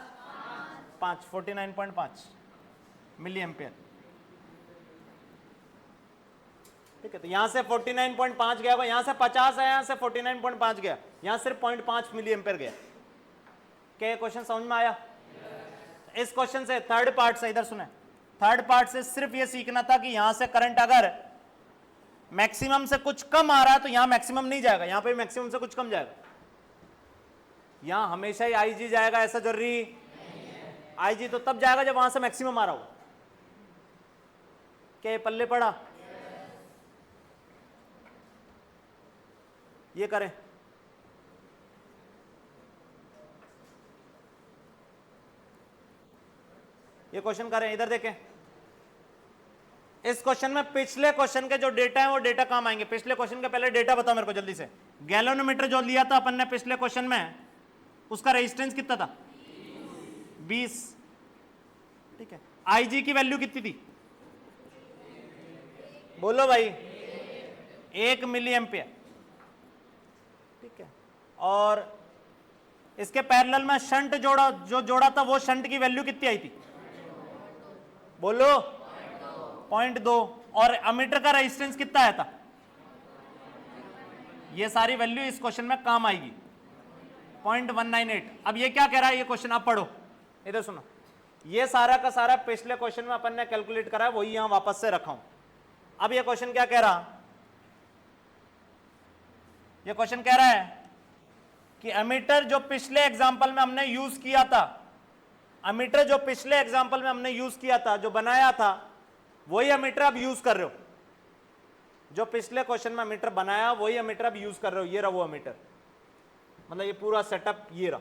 49.5 मिली एम्पियर। ठीक है, तो यहां से 49.5 गया होगा, यहां से 50 है, यहां से 49.5 गया, यहां सिर्फ 0.5 मिली एम्पियर गया। क्या ये क्वेश्चन समझ में आया? इस क्वेश्चन से थर्ड पार्ट से, इधर सुने, थर्ड पार्ट से सिर्फ ये सीखना था कि यहां से करंट अगर मैक्सिमम से कुछ कम आ रहा है तो यहां मैक्सिमम नहीं जाएगा, यहां पे मैक्सिमम से कुछ कम जाएगा। यहां हमेशा ही आईजी जाएगा ऐसा जरूरी? आईजी तो तब जाएगा जब वहां से मैक्सिमम आ रहा हो। क्या ये पल्ले पड़ा? ये करें, ये क्वेश्चन करें, इधर देखें। इस क्वेश्चन में पिछले क्वेश्चन के जो डेटा है वो डेटा काम आएंगे। पिछले क्वेश्चन के पहले डेटा बताओ मेरे को जल्दी से। गैलोनोमीटर जो लिया था अपन ने पिछले क्वेश्चन में, उसका रेजिस्टेंस कितना था? 20। ठीक है, आईजी की वैल्यू कितनी थी? बोलो भाई, 1 मिली एम्पियर। ठीक है, और इसके पैरेलल में शंट जोड़ा था, वो शंट की वैल्यू कितनी आई थी? बोलो 0.2। और अमीटर का रेजिस्टेंस कितना आया था? ये सारी वैल्यू इस क्वेश्चन में काम आएगी, 0.198। अब ये क्या कह रहा है ये क्वेश्चन, आप पढ़ो, इधर सुनो। ये सारा का सारा पिछले क्वेश्चन में अपन ने कैलकुलेट करा है, वही यहां वापस से रखा हूं। अब ये क्वेश्चन क्या कह रहा? ये क्वेश्चन कह रहा है कि अमीटर जो पिछले एग्जांपल में हमने यूज किया था, अमीटर जो पिछले एग्जांपल में हमने यूज किया था, जो बनाया था, वही अमीटर अब यूज कर रहे हो। जो पिछले क्वेश्चन में अमीटर बनाया वही अमीटर अब यूज कर रहे हो। ये रहा वो अमीटर, मतलब ये पूरा सेटअप ये रहा।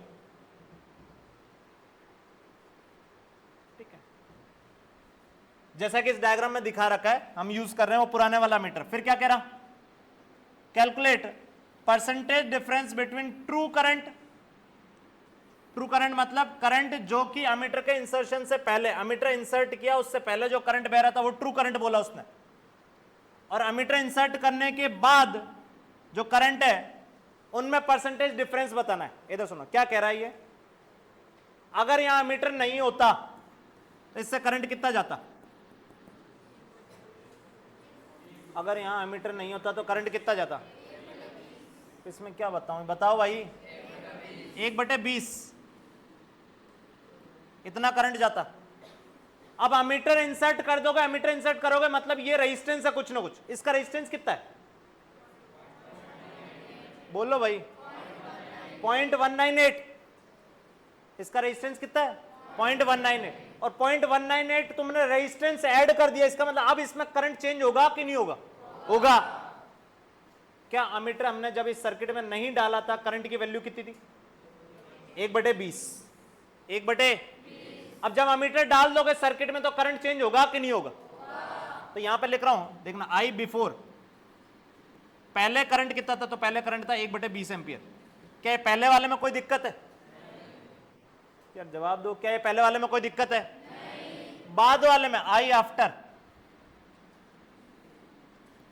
ठीक है, जैसा कि इस डायग्राम में दिखा रखा है, हम यूज कर रहे हैं वो पुराने वाला मीटर। फिर क्या कह रहा? Calculate percentage difference between true current. True current मतलब करंट जो कि अमीटर के इंसर्शन से पहले, अमीटर इंसर्ट किया उससे पहले जो करंट बह रहा था वो ट्रू करंट बोला उसने, और अमीटर इंसर्ट करने के बाद जो करंट है उनमें परसेंटेज डिफरेंस बताना है। इधर सुनो क्या कह रहा है ये, अगर यहां अमीटर नहीं होता तो इससे करंट कितना जाता? अगर यहां अमीटर नहीं होता तो करंट कितना जाता? इसमें क्या बताऊं, बताओ भाई, 1/20 इतना करंट जाता। अब अमीटर इंसर्ट कर दोगे, अमीटर इंसर्ट करोगे मतलब ये रेजिस्टेंस है कुछ ना कुछ। इसका रेजिस्टेंस कितना है? बोलो भाई, 0.198। इसका रेजिस्टेंस कितना है? 0.198। और 0.198 तुमने रेजिस्टेंस ऐड कर दिया, इसका मतलब अब इसमें करंट चेंज होगा कि नहीं होगा? होगा। क्या अमीटर हमने जब इस सर्किट में नहीं डाला था, करंट की वैल्यू कितनी थी? 1/20। 1/, अब जब अमीटर डाल दोगे सर्किट में तो करंट चेंज होगा कि नहीं होगा? तो यहां पे लिख रहा हूं, देखना, आई बिफोर, पहले करंट कितना था? तो पहले करंट था 1/20 एम्पियर। क्या ये पहले वाले में कोई दिक्कत है? यार जवाब दो, क्या ये पहले वाले में कोई दिक्कत है? नहीं। बाद वाले में, आई आफ्टर,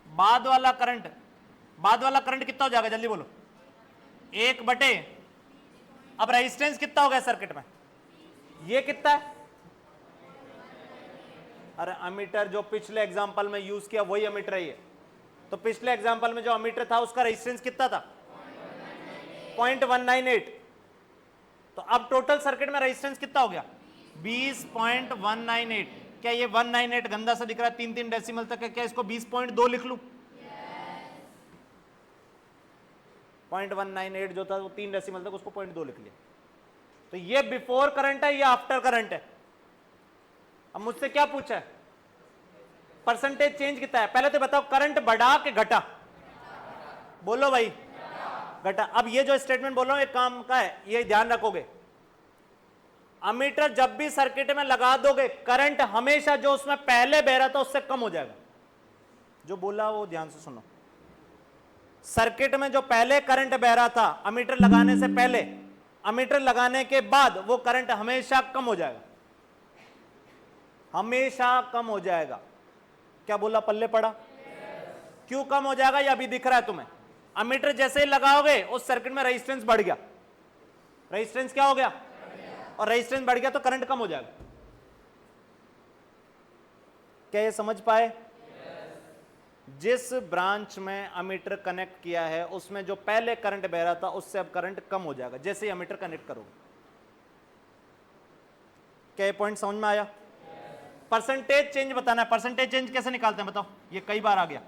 बाद वाला करंट, बाद वाला करंट कितना हो जाएगा जल्दी बोलो? 1/, अब रेजिस्टेंस कितना हो गया सर्किट में? ये कितना है? अरे अमीटर जो पिछले एग्जांपल में यूज किया वही अमीटर है ये। तो पिछले एग्जांपल में जो अमीटर था उसका रेजिस्टेंस कितना था? 0.198। तो अब टोटल सर्किट में रेजिस्टेंस कितना हो गया? 20.198। क्या ये 198 गंदा सा दिख रहा है 3 डेसिमल तक है? क्या इसको 20.2 लिख लूं? 0.198 जो था वो 3 डेसिमल तक, उसको 0.2 लिख लिया। तो ये बिफोर करंट है, ये आफ्टर करंट है। अब मुझसे क्या पूछा है? परसेंटेज चेंज कितना है? पहले तो बताओ करंट बढ़ा कि घटा? बोलो भाई, घटा। अब ये जो स्टेटमेंट बोल रहा हूं एक काम का है, ये ध्यान रखोगे। अमीटर जब भी सर्किट में लगा दोगे, करंट हमेशा जो उसमें पहले बह रहा था उससे कम हो जाएगा। जो बोला वो ध्यान से सुनो। सर्किट में जो पहले करंट बह रहा था अमीटर लगाने से पहले, अमीटर लगाने के बाद वो करंट हमेशा कम हो जाएगा, हमेशा कम हो जाएगा। क्या बोला, पल्ले पड़ा? क्यों कम हो जाएगा ये अभी दिख रहा है तुम्हें। अमीटर जैसे ही लगाओगे उस सर्किट में रेजिस्टेंस बढ़ गया, रेजिस्टेंस क्या हो गया, और रेजिस्टेंस बढ़ गया तो करंट कम हो जाएगा। क्या ये समझ पाए? जिस ब्रांच में अमीटर कनेक्ट किया है उसमें जो पहले करंट बह रहा था उससे अब करंट कम हो जाएगा जैसे ही अमीटर कनेक्ट करोगे। क्या ये पॉइंट समझ में आया? परसेंटेज चेंज बताना है। परसेंटेज चेंज कैसे निकालते हैं बताओ? ये कई बार आ गया,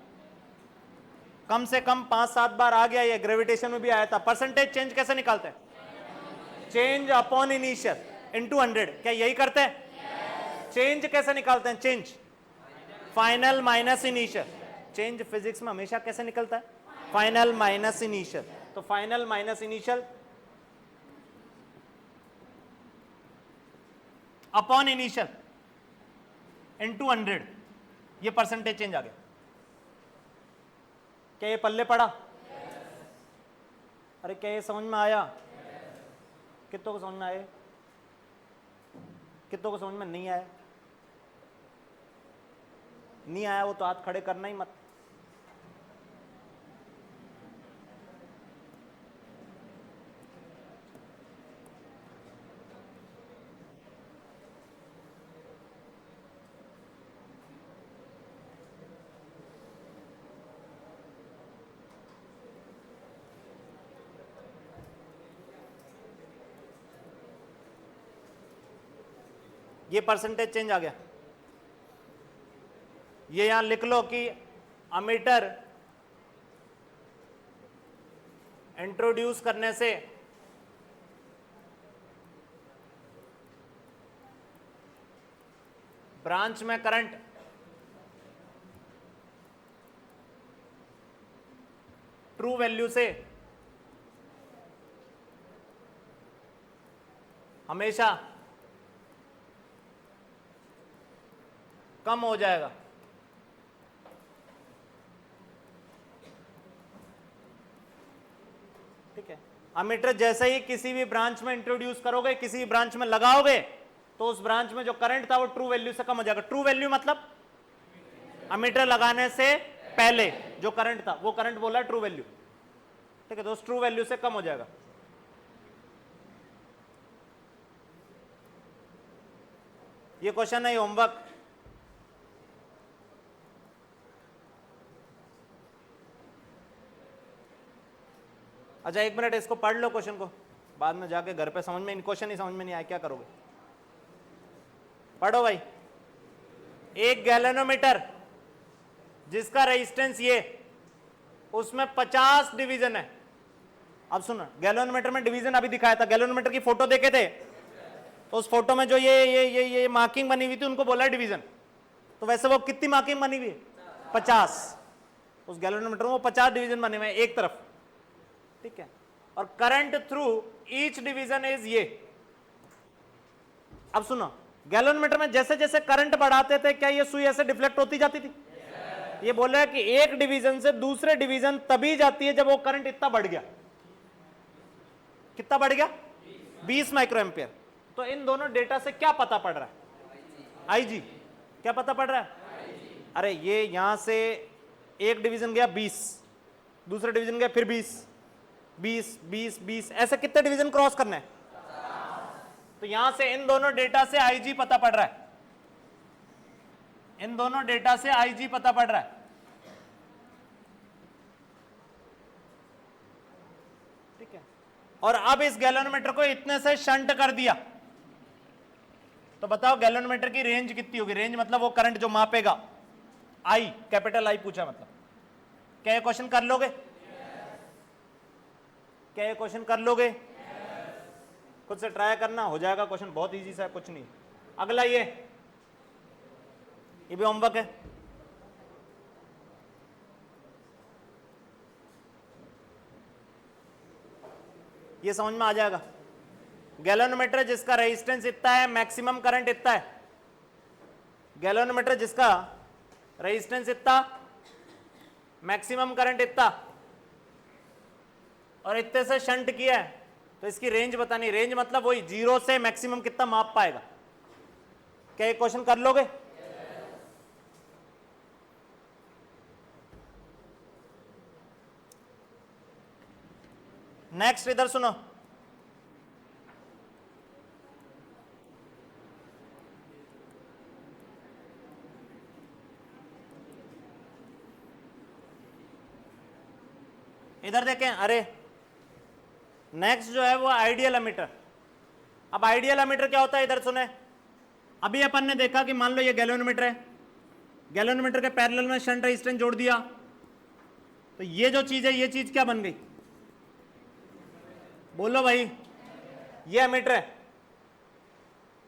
कम से कम 5-7 बार आ गया, ये ग्रेविटेशन में भी आया था। परसेंटेज चेंज कैसे निकालते हैं? Change upon initial into 100। क्या यही करते हैं? चेंज कैसे निकालते हैं? Change final minus initial. Change physics में हमेशा कैसे निकलता है? Final minus initial. तो final minus initial upon initial into 100, ये परसेंटेज चेंज आ गया। क्या ये पल्ले पड़ा? अरे क्या ये समझ में आया? कितनों को समझ में आया? कितनों को समझ में नहीं आया? नहीं आया वो तो हाथ खड़े करना ही मत। ये परसेंटेज चेंज आ गया। ये यहां लिख लो कि अमीटर इंट्रोड्यूस करने से ब्रांच में करंट ट्रू वैल्यू से हमेशा कम हो जाएगा। ठीक है, अमीटर जैसे ही किसी भी ब्रांच में इंट्रोड्यूस करोगे, किसी भी ब्रांच में लगाओगे, तो उस ब्रांच में जो करंट था वो ट्रू वैल्यू से कम हो जाएगा। ट्रू वैल्यू मतलब अमीटर लगाने से पहले जो करंट था वो करंट बोला ट्रू वैल्यू। ठीक है, तो उस ट्रू वैल्यू से कम हो जाएगा। ये क्वेश्चन है होमवर्क। अच्छा 1 मिनट इसको पढ़ लो क्वेश्चन को, बाद में जाके घर पे समझ में, इन क्वेश्चन ही समझ में नहीं आया क्या करोगे? पढ़ो भाई। एक गैल्वेनोमीटर जिसका रेजिस्टेंस ये, उसमें 50 डिवीजन है। अब सुनो, गैल्वेनोमीटर में डिवीजन अभी दिखाया था, गैल्वेनोमीटर की फोटो देखे थे, तो उस फोटो में जो ये मार्किंग बनी हुई थी उनको बोला डिवीजन। तो वैसे वो कितनी मार्किंग बनी हुई है? 50। उस गैल्वेनोमीटर में वो 50 डिवीजन बने हुए हैं एक तरफ। ठीक है, और current through each division is ये। अब सुनो, गैल्वेनोमीटर में जैसे जैसे करंट बढ़ाते थे क्या ये सुई ऐसे डिफ्लेक्ट होती जाती थी? ये बोल रहा है कि एक डिवीजन से दूसरे डिवीजन तभी जाती है जब वो करंट इतना बढ़ गया। कितना बढ़ गया? 20 माइक्रो एम्पियर। तो इन दोनों डेटा से क्या पता पड़ रहा है? आईजी। क्या पता पड़ रहा है? अरे ये यहां से एक डिवीजन गया 20, दूसरे डिवीजन गया फिर 20, 20, 20, 20, ऐसे कितने डिवीजन क्रॉस करने हैं? तो यहां से इन दोनों डेटा से आईजी पता पड़ रहा है। इन दोनों डेटा से आईजी पता पड़ रहा है। ठीक है, और अब इस गैल्वेनोमीटर को इतने से शंट कर दिया, तो बताओ गैल्वेनोमीटर की रेंज कितनी होगी? रेंज मतलब वो करंट जो मापेगा, आई, कैपिटल आई पूछा मतलब। क्या ये क्वेश्चन कर लोगे? क्या ये क्वेश्चन कर लोगे? खुद से ट्राई करना, हो जाएगा क्वेश्चन, बहुत इजी सा है, कुछ नहीं। अगला ये भी होमवर्क है। ये समझ में आ जाएगा। गैल्वेनोमीटर जिसका रेजिस्टेंस इतना है, मैक्सिमम करंट इतना है। गैल्वेनोमीटर जिसका रेजिस्टेंस इतना, मैक्सिमम करंट इतना, और इतने से शंट किया है, तो इसकी रेंज बतानी। रेंज मतलब वही 0 से मैक्सिमम कितना माप पाएगा। क्या ये क्वेश्चन कर लोगे? नेक्स्ट इधर सुनो, इधर देखें। अरे नेक्स्ट जो है वो आइडियल एमिटर। अब आइडियल एमिटर क्या होता है, इधर सुने। अभी अपन ने देखा कि मान लो ये गैल्वेनोमीटर है, गैल्वेनोमीटर के पैरेलल में शंट रेजिस्टेंस जोड़ दिया, तो ये जो चीज है ये चीज क्या बन गई? बोलो भाई, ये एमीटर है,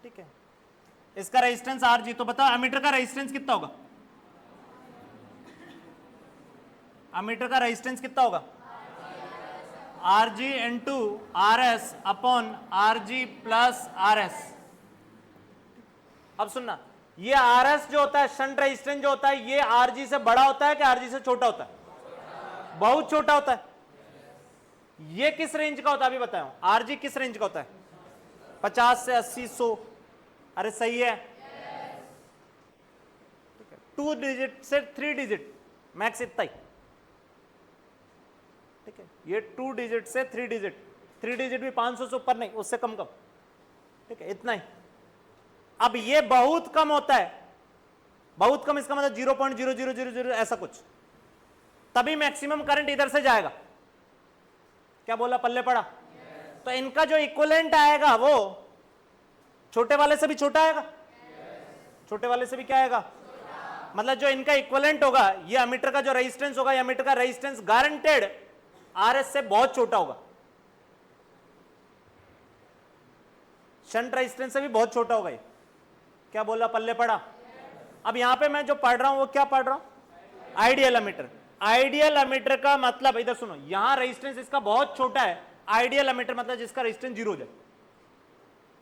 ठीक है। इसका रेजिस्टेंस आरजी, तो बताओ एमीटर का रेजिस्टेंस कितना होगा? एमीटर का रेजिस्टेंस कितना होगा? R G into R S upon R G plus R S. अब सुनना, ये आर एस जो होता है, शंट रेजिस्टेंस जो होता है, ये आरजी से बड़ा होता है कि आरजी से छोटा होता है? बहुत छोटा होता है। ये किस रेंज का होता है अभी बताओ? आरजी किस रेंज का होता है? 50 से 80, 100। अरे सही है, 2 डिजिट से 3 डिजिट मैक्स इतना ही, ठीक है। ये 2 डिजिट से 3 डिजिट, 3 डिजिट भी 500 से ऊपर नहीं, उससे कम कम, ठीक है, इतना ही। अब ये बहुत कम होता है, बहुत कम इसका मतलब 0.0000 ऐसा कुछ, तभी मैक्सिमम करंट इधर से जाएगा। क्या बोला, पल्ले पड़ा? तो इनका जो इक्विवेलेंट आएगा वो छोटे वाले से भी छोटा आएगा, छोटे वाले से भी क्या आएगा? मतलब जो इनका इक्विवेलेंट होगा, ये एमीटर का जो रेजिस्टेंस होगा, ये एमीटर का रेजिस्टेंस गारंटेड आरएस से बहुत छोटा होगा, शंट रेजिस्टेंस से भी बहुत छोटा होगा ये। क्या बोला, पल्ले पड़ा? अब यहां पे मैं जो पढ़ रहा हूं वो क्या पढ़ रहा हूं? Ideal ammeter. आइडियल एमीटर का मतलब, इधर सुनो, यहां रेजिस्टेंस इसका बहुत छोटा है। आइडियल एमीटर मतलब जिसका रेजिस्टेंस 0 हो जाए,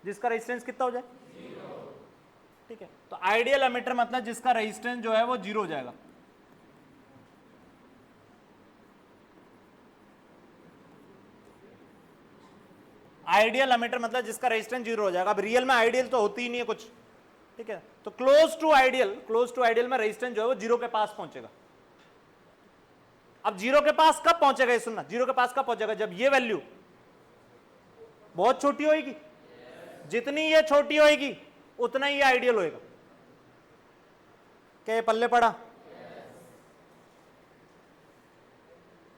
जिसका रेजिस्टेंस कितना हो जाए? 0, ठीक है। तो आइडियल एमीटर मतलब जिसका रेजिस्टेंस जो है वो 0 हो जाएगा। आइडियल एमीटर मतलब जिसका रेजिस्टेंस 0 हो जाएगा। अब रियल में आइडियल तो होती ही नहीं है कुछ, ठीक है। तो close to ideal, close to ideal में रेजिस्टेंस जो है वो 0 के पास पहुंचेगा। अब 0 के पास कब पहुंचेगा, ये सुनना, 0 के पास कब पहुंचेगा? जब ये वैल्यू बहुत छोटी होगी, जितनी ये छोटी होगी उतना ही ये आइडियल होएगा। क्या ये पल्ले पड़ा?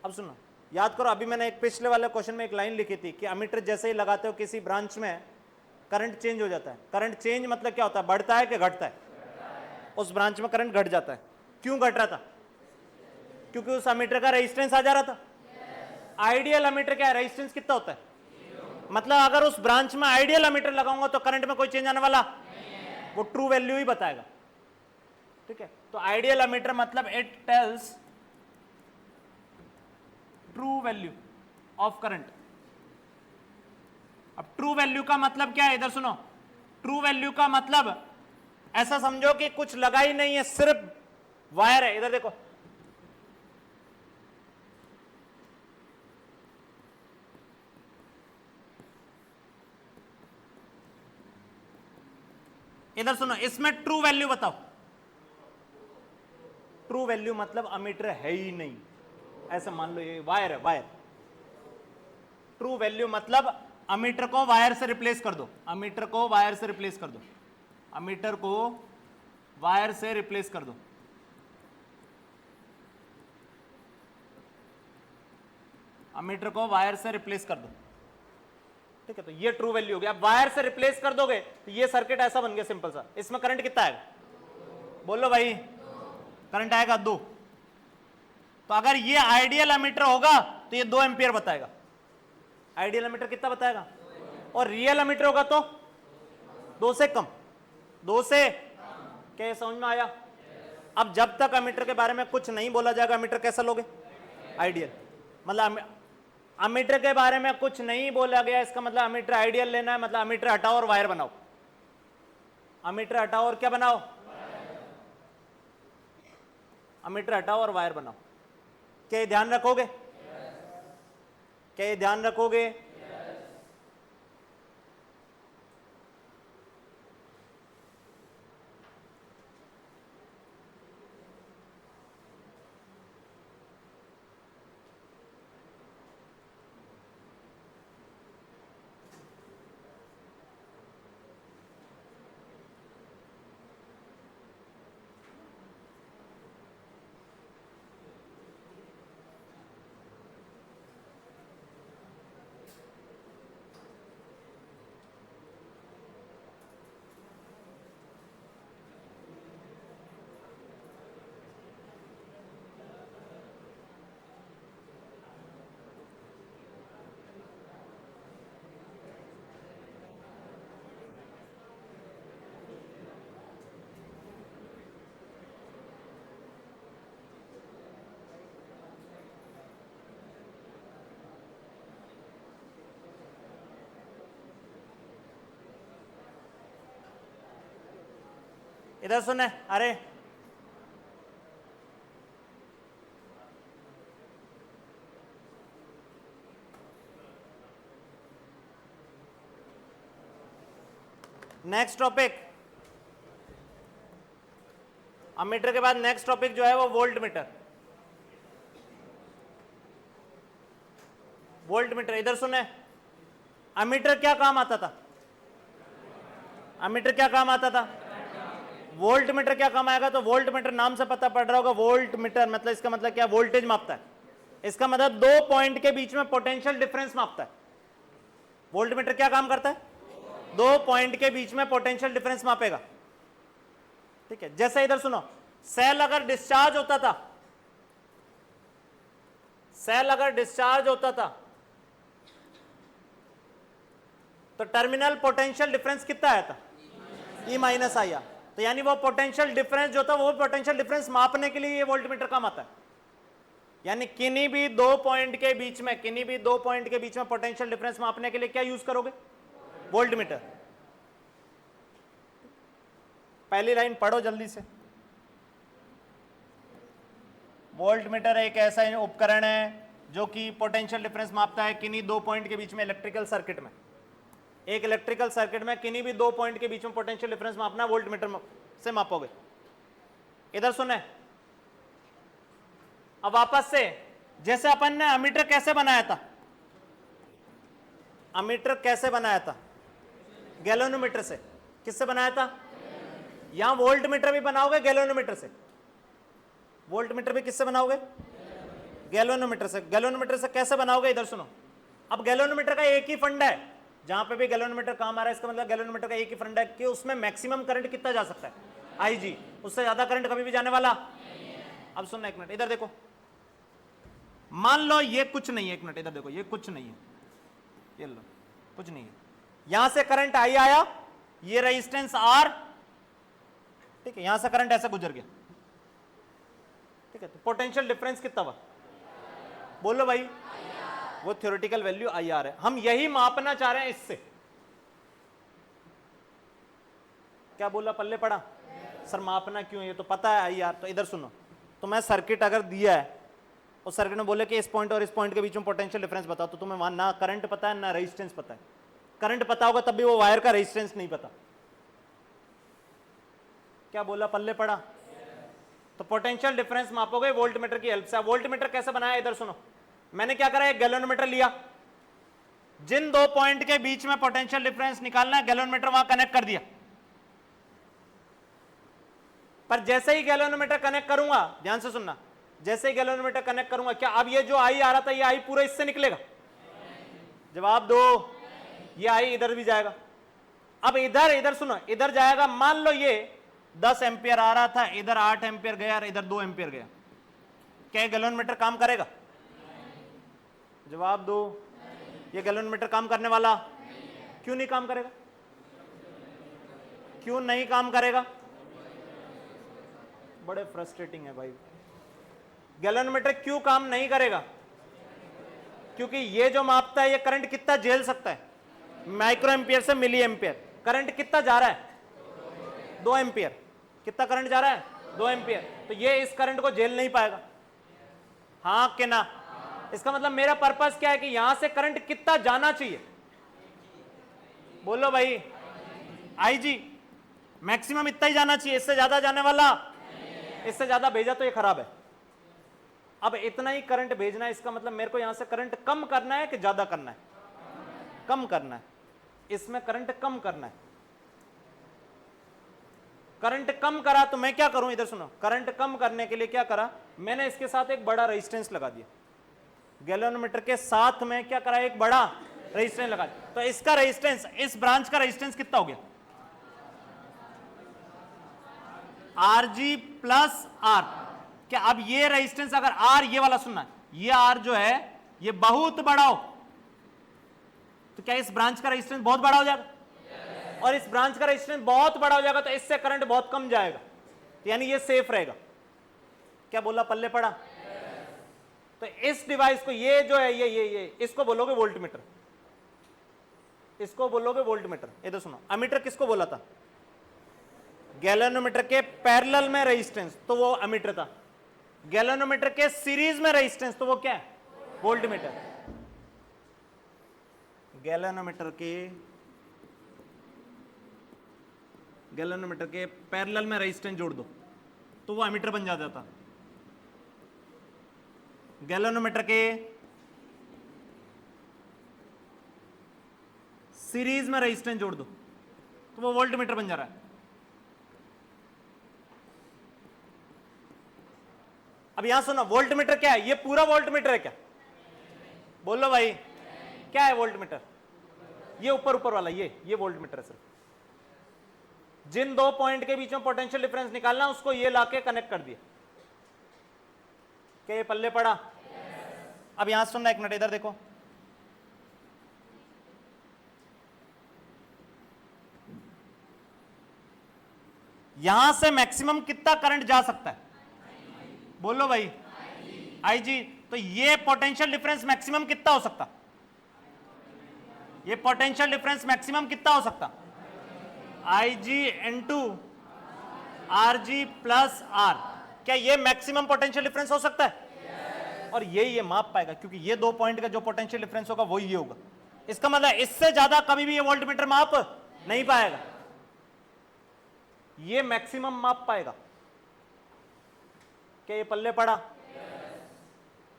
अब सुनो, याद करो, अभी मैंने एक पिछले वाले क्वेश्चन में एक लाइन लिखी थी कि एमीटर जैसे ही लगाते हो किसी ब्रांच में करंट चेंज हो जाता है। करंट चेंज मतलब क्या होता है? बढ़ता है कि घटता है? उस ब्रांच में करंट घट जाता है। क्यों घट रहा था? क्योंकि उस एमीटर का रेजिस्टेंस आ जा रहा था। आइडियल एमीटर क्या है, रेजिस्टेंस कितना होता है? मतलब अगर उस ब्रांच में आइडियल एमीटर लगाऊंगा तो करंट में कोई चेंज आने वाला नहीं, वो ट्रू वैल्यू ही बताएगा, ठीक है। तो आइडियल एमीटर मतलब it tells true value of current. अब ट्रू वैल्यू का मतलब क्या है, इधर सुनो। ट्रू वैल्यू का मतलब ऐसा समझो कि कुछ लगा ही नहीं है, सिर्फ वायर है। इधर देखो, इधर सुनो, इसमें ट्रू वैल्यू बताओ। ट्रू वैल्यू मतलब एमीटर है ही नहीं, ऐसा मान लो ये वायर है, वायर। ट्रू वैल्यू मतलब एमीटर को वायर से रिप्लेस कर दो, एमीटर को वायर से रिप्लेस कर दो, एमीटर को वायर से रिप्लेस कर दो। एमीटर को वायर से रिप्लेस कर दो, ठीक है। तो ये ट्रू वैल्यू हो गया। अब वायर से रिप्लेस कर दोगे तो ये सर्किट ऐसा बन गया सिंपल सा। इसमें करंट कितना आएगा? बोलो भाई, करंट आएगा 2। तो अगर ये आइडियल एमीटर होगा तो ये 2 एम्पियर बताएगा। आइडियल एमीटर कितना बताएगा? और रियल एमीटर होगा तो 2 से कम, 2 से। क्या समझ में आया? अब जब तक एमीटर के बारे में कुछ नहीं बोला जाएगा, एमीटर कैसा लोगे? आइडियल। मतलब एमीटर के बारे में कुछ नहीं बोला गया, इसका मतलब एमीटर आइडियल लेना है। मतलब एमीटर हटाओ और वायर बनाओ, एमीटर हटाओ और क्या बनाओ? एमीटर हटाओ और वायर बनाओ। क्या ये ध्यान रखोगे? क्या ये ध्यान रखोगे? इधर सुने, अरे नेक्स्ट टॉपिक, अमीटर के बाद नेक्स्ट टॉपिक जो है वो वोल्ट मीटर। वोल्ट मीटर, इधर सुने, अमीटर क्या काम आता था? अमीटर क्या काम आता था? वोल्ट मीटर क्या काम आएगा? तो वोल्ट मीटर नाम से पता पड़ रहा होगा, वोल्ट मीटर मतलब इसका मतलब क्या? वोल्टेज मापता है। इसका मतलब दो पॉइंट के बीच में पोटेंशियल डिफरेंस मापता है। वोल्ट मीटर क्या काम करता है? दो पॉइंट के बीच में पोटेंशियल डिफरेंस मापेगा। ठीक है, जैसे इधर सुनो, सेल अगर डिस्चार्ज होता था, सेल अगर डिस्चार्ज होता था तो टर्मिनल पोटेंशियल डिफरेंस कितना आया था? E minus I R. तो यानी वो पोटेंशियल डिफरेंस जो था, वो पोटेंशियल डिफरेंस मापने के लिए ये वोल्ट मीटर काम आता है। यानी किन्हीं भी दो पॉइंट के बीच में, किन्हीं भी दो पॉइंट के बीच में पोटेंशियल डिफरेंस मापने के लिए क्या यूज करोगे? Volt meter. पहली लाइन पढ़ो जल्दी से। वोल्ट मीटर एक ऐसा उपकरण है जो कि पोटेंशियल डिफरेंस मापता है किन्हीं दो पॉइंट के बीच में इलेक्ट्रिकल सर्किट में। एक इलेक्ट्रिकल सर्किट में किन्हीं भी दो पॉइंट के बीच में पोटेंशियल डिफरेंस मापना वोल्ट मीटर से मापोगे। इधर सुने, अब वापस से, जैसे अपन ने अमीटर कैसे बनाया था? अमीटर कैसे बनाया था? गैल्वेनोमीटर से। किससे बनाया था? यहां वोल्ट मीटर भी बनाओगे गैल्वेनोमीटर से। वोल्ट मीटर भी किससे बनाओगे? गैल्वेनोमीटर से। गैल्वेनोमीटर से कैसे बनाओगे? इधर सुनो, अब गैल्वेनोमीटर का एक ही फंडा है, जहां पे भी गैल्वेनोमीटर काम आ रहा है, इसका मतलब गैल्वेनोमीटर का एक ही फंडा है कि उसमें मैक्सिमम करंट कितना जा सकता है? IG। उससे ज्यादा करंट कभी भी जाने वाला। अब सुनना एक मिनट, इधर देखो, मान लो ये कुछ नहीं है, एक मिनट इधर देखो, ये कुछ नहीं है, ये लो कुछ नहीं है, यहां से करंट I आया, ये रेजिस्टेंस R, ठीक है, यहां से करंट ऐसे गुजर गया, ठीक है, तो पोटेंशियल डिफरेंस कितना हुआ? बोलो भाई, वो थ्योरेटिकल वैल्यू IR है। हम यही मापना चाह रहे हैं इससे। क्या बोला, पल्ले पड़ा? सर मापना क्यों, ये तो पता है IR। तो इधर सुनो, तो मैं सर्किट अगर दिया है, उस सर्किट में बोले कि इस पॉइंट और इस पॉइंट के बीच में पोटेंशियल डिफरेंस बताओ, तो तुम्हें वहां ना करंट पता है ना रेजिस्टेंस पता है। करंट पता होगा तब भी वो वायर का रेजिस्टेंस नहीं पता। क्या बोला, पल्ले पड़ा? तो पोटेंशियल डिफरेंस मापोगे वोल्ट मीटर की हेल्प से। वोल्ट मीटर कैसे बनाया? इधर सुनो, मैंने क्या करा, एक गैल्वेनोमीटर लिया, जिन दो पॉइंट के बीच में पोटेंशियल डिफरेंस निकालना है, गैल्वेनोमीटर वहां कनेक्ट कर दिया। पर जैसे ही गैल्वेनोमीटर कनेक्ट करूंगा, ध्यान से सुनना, जैसे ही गैल्वेनोमीटर कनेक्ट करूंगा, क्या अब ये जो I आ रहा था, ये I पूरा इससे निकलेगा? जवाब दो, ये I इधर भी जाएगा। अब इधर सुनो, इधर जाएगा, मान लो ये 10 एम्पियर आ रहा था, इधर 8 एम्पियर गया, इधर 2 एम्पियर गया, क्या गैल्वेनोमीटर काम करेगा? जवाब दो, ये गैल्वेनोमीटर काम करने वाला? क्यों नहीं काम करेगा? क्यों नहीं काम करेगा? बड़े फ्रस्ट्रेटिंग है भाई। गैल्वेनोमीटर क्यों काम नहीं करेगा? क्योंकि ये जो मापता है, ये करंट कितना झेल सकता है? माइक्रो एम्पियर से मिली एम्पियर। करंट कितना जा रहा है? 2 एम्पियर। कितना करंट जा रहा है? 2 एम्पियर। तो ये इस करंट को झेल नहीं पाएगा, हाँ कि ना? इसका मतलब मेरा पर्पस क्या है कि यहां से करंट कितना जाना चाहिए, बोलो भाई, IG मैक्सिमम इतना ही जाना चाहिए, इससे ज्यादा जाने वाला, इससे ज्यादा भेजा तो ये खराब है। अब इतना ही करंट भेजना है, इसका मतलब मेरे को यहां से करंट कम करना है कि ज्यादा करना है, कम करना है, इसमें करंट कम करना है। करंट कम करा तो मैं क्या करूं, इधर सुनो, करंट कम करने के लिए क्या करा मैंने, इसके साथ एक बड़ा रेजिस्टेंस लगा दिया, गैल्वेनोमीटर के साथ में क्या करा, एक बड़ा रेजिस्टेंस लगा दिया। तो इसका रेजिस्टेंस, इस ब्रांच का रेजिस्टेंस कितना हो गया, RG प्लस R। क्या अब ये रेजिस्टेंस अगर R, ये वाला सुनना, ये R जो है ये बहुत बड़ा हो तो क्या इस ब्रांच का रेजिस्टेंस बहुत बड़ा हो जाएगा, और इस ब्रांच का रेजिस्टेंस बहुत बड़ा हो जाएगा तो इससे करंट बहुत कम जाएगा, तो यानी ये सेफ रहेगा। क्या बोला, पल्ले पड़ा। तो इस डिवाइस को, ये जो है ये इसको बोलोगे वोल्टमीटर, इसको बोलोगे वोल्टमीटर। इधर सुनो, अमीटर किसको बोला था, गैल्वेनोमीटर के पैरेलल में रेजिस्टेंस तो वो अमीटर था, गैल्वेनोमीटर के सीरीज में रेजिस्टेंस तो वो क्या है, वोल्टमीटर। गैल्वेनोमीटर के पैरेलल में रेजिस्टेंस जोड़ दो तो वो अमीटर बन जाता था, गैल्वेनोमीटर के सीरीज में रेजिस्टेंस जोड़ दो तो वो वोल्टमीटर बन जा रहा है। अब यहां सुनो, वोल्टमीटर क्या है, ये पूरा वोल्टमीटर है क्या, बोलो भाई, क्या है वोल्टमीटर, ये ऊपर वाला, ये वोल्टमीटर है सिर्फ। जिन दो पॉइंट के बीच में पोटेंशियल डिफरेंस निकालना उसको ये लाके कनेक्ट कर दिया। क्या ये पल्ले पड़ा। अब यहां सुनना, एक मिनट इधर देखो, यहां से मैक्सिमम कितना करंट जा सकता है, बोलो भाई, IG। तो ये पोटेंशियल डिफरेंस मैक्सिमम कितना हो सकता, ये पोटेंशियल डिफरेंस मैक्सिमम कितना हो सकता, IG into RG plus R। क्या ये मैक्सिमम पोटेंशियल डिफरेंस हो सकता है, और ये माप पाएगा, क्योंकि ये दो पॉइंट का जो पोटेंशियल डिफरेंस होगा वो ये होगा। इसका मतलब इससे ज्यादा कभी भी ये वोल्टमीटर माप नहीं पाएगा, ये मैक्सिमम माप पाएगा। क्या ये पल्ले पड़ा,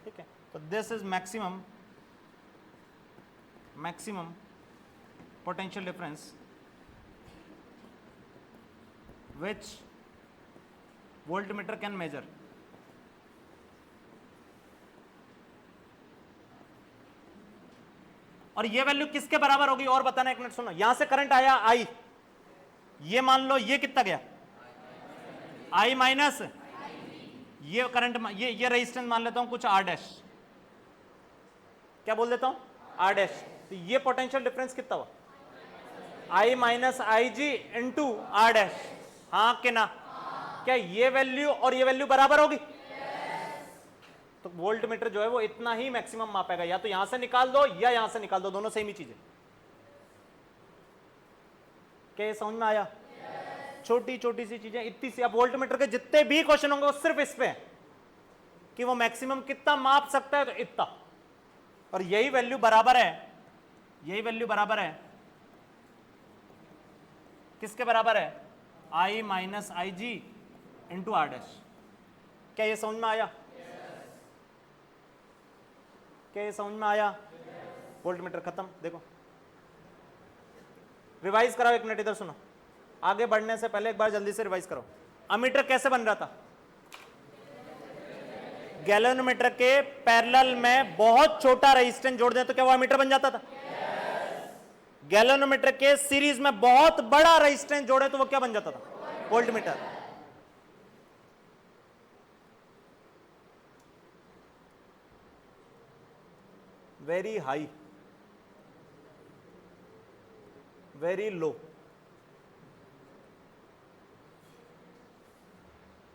ठीक है। तो this is maximum potential difference which voltmeter can measure। और ये वैल्यू किसके बराबर होगी और बताना, एक मिनट सुनो। यहां से करंट आया I, ये मान लो ये कितना गया I माइनस ये करंट, ये रेजिस्टेंस मान लेता हूं कुछ R डैश, क्या बोल देता हूं R डैश। तो ये पोटेंशियल डिफरेंस कितना हुआ, I minus IG into R dash, हाँ कि ना। क्या ये वैल्यू और ये वैल्यू बराबर होगी, तो वोल्टमीटर जो है वो इतना ही मैक्सिमम मापेगा। या तो यहां से निकाल दो या यहां से निकाल दो, दोनों सेम ही चीजें। क्या ये समझ में आया, छोटी छोटी सी चीजें इतनी सी। अब वोल्टमीटर के जितने भी क्वेश्चन होंगे वो सिर्फ इस पे कि वो मैक्सिमम कितना माप सकता है, तो इतना। और यही वैल्यू बराबर है, किसके बराबर है, I minus IG into R dash. क्या ये समझ में आया, क्या ये समझ में आया। वोल्टमीटर खत्म। देखो रिवाइज कराओ, एक मिनट इधर सुनो, आगे बढ़ने से पहले एक बार जल्दी से रिवाइज करो। अमीटर कैसे बन रहा था, गैल्वेनोमीटर के पैरेलल में बहुत छोटा रेजिस्टेंस जोड़ दें तो क्या वो अमीटर बन जाता था। गैल्वेनोमीटर के सीरीज में बहुत बड़ा रेजिस्टेंस जोड़े तो वो क्या बन जाता था, voltmeter. Very high, very low,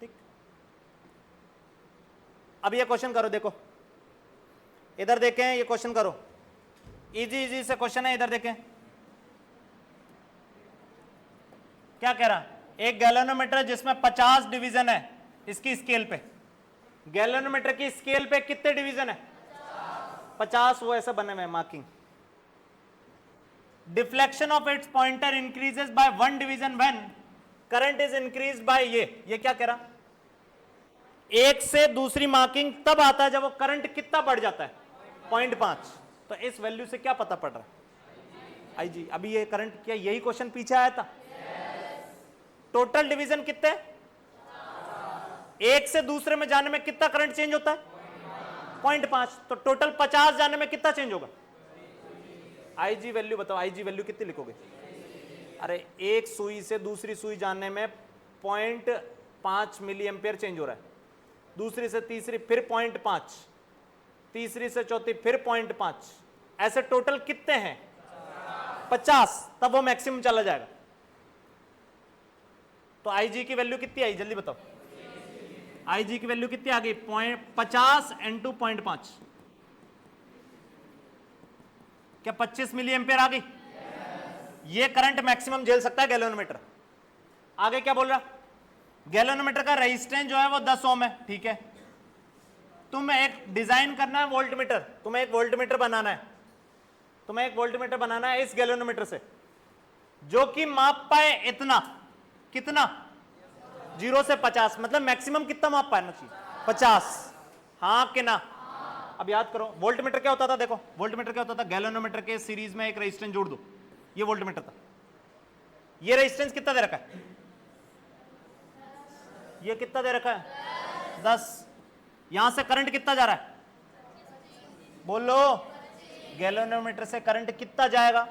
ठीक। अब ये क्वेश्चन करो, देखो इधर देखें, ये क्वेश्चन करो, इजी से क्वेश्चन है, इधर देखें क्या कह रहा। एक गैल्वेनोमीटर जिसमें 50 डिवीजन है इसकी स्केल पे, गैल्वेनोमीटर की स्केल पे कितने डिवीजन है, 50 वो ऐसा बने हुए marking. Deflection of its pointer increases by 1 division when current is increased by ये क्या कह रहा, एक से दूसरी मार्किंग तब आता है जब वो करंट कितना बढ़ जाता है 0.5। तो इस वैल्यू से क्या पता पड़ रहा है आई जी, अभी ये करंट क्या यही क्वेश्चन पीछे आया था। टोटल डिवीजन कितने, एक से दूसरे में जाने में कितना करंट चेंज होता है 0.5, तो टोटल 50 जाने में कितना चेंज होगा। आई जी वैल्यू बताओ, आई जी वैल्यू कितनी लिखोगे। अरे एक सुई से दूसरी सुई जाने में 0.5 मिली एम्पियर चेंज हो रहा है, दूसरी से तीसरी फिर 0.5, तीसरी से चौथी फिर 0.5, ऐसे टोटल कितने हैं 50, तब वो मैक्सिमम चला जाएगा। तो आई जी की वैल्यू कितनी आई जल्दी बताओ, आई जी की वैल्यू कितनी आ गई 50 × 0.5, क्या 25 मिली एम्पियर आ गई। ये करंट मैक्सिमम झेल सकता है गैल्वेनोमीटर। आगे क्या बोल रहा, गैल्वेनोमीटर का रेजिस्टेंस जो है वो 10 ओम है, ठीक है। तुम्हें एक डिजाइन करना है वोल्टमीटर, तुम्हें एक वोल्टमीटर बनाना है, तुम्हें एक वोल्टमीटर बनाना है इस गैल्वेनोमीटर से जो कि माप पाए इतना, कितना 0 से 50, मतलब मैक्सिमम कितना माप पाना चाहिए 50, हाँ कि ना। अब याद करो वोल्टमीटर क्या होता था, देखो वोल्टमीटर क्या होता था, गैल्वेनोमीटर के सीरीज में एक रेजिस्टेंस जोड़ दो, ये वोल्टमीटर था। ये रेजिस्टेंस कितना दे रखा है, ये कितना दे रखा है 10, यहां से करंट कितना जा रहा है बोलो, गैल्वेनोमीटर से करंट कितना जाएगा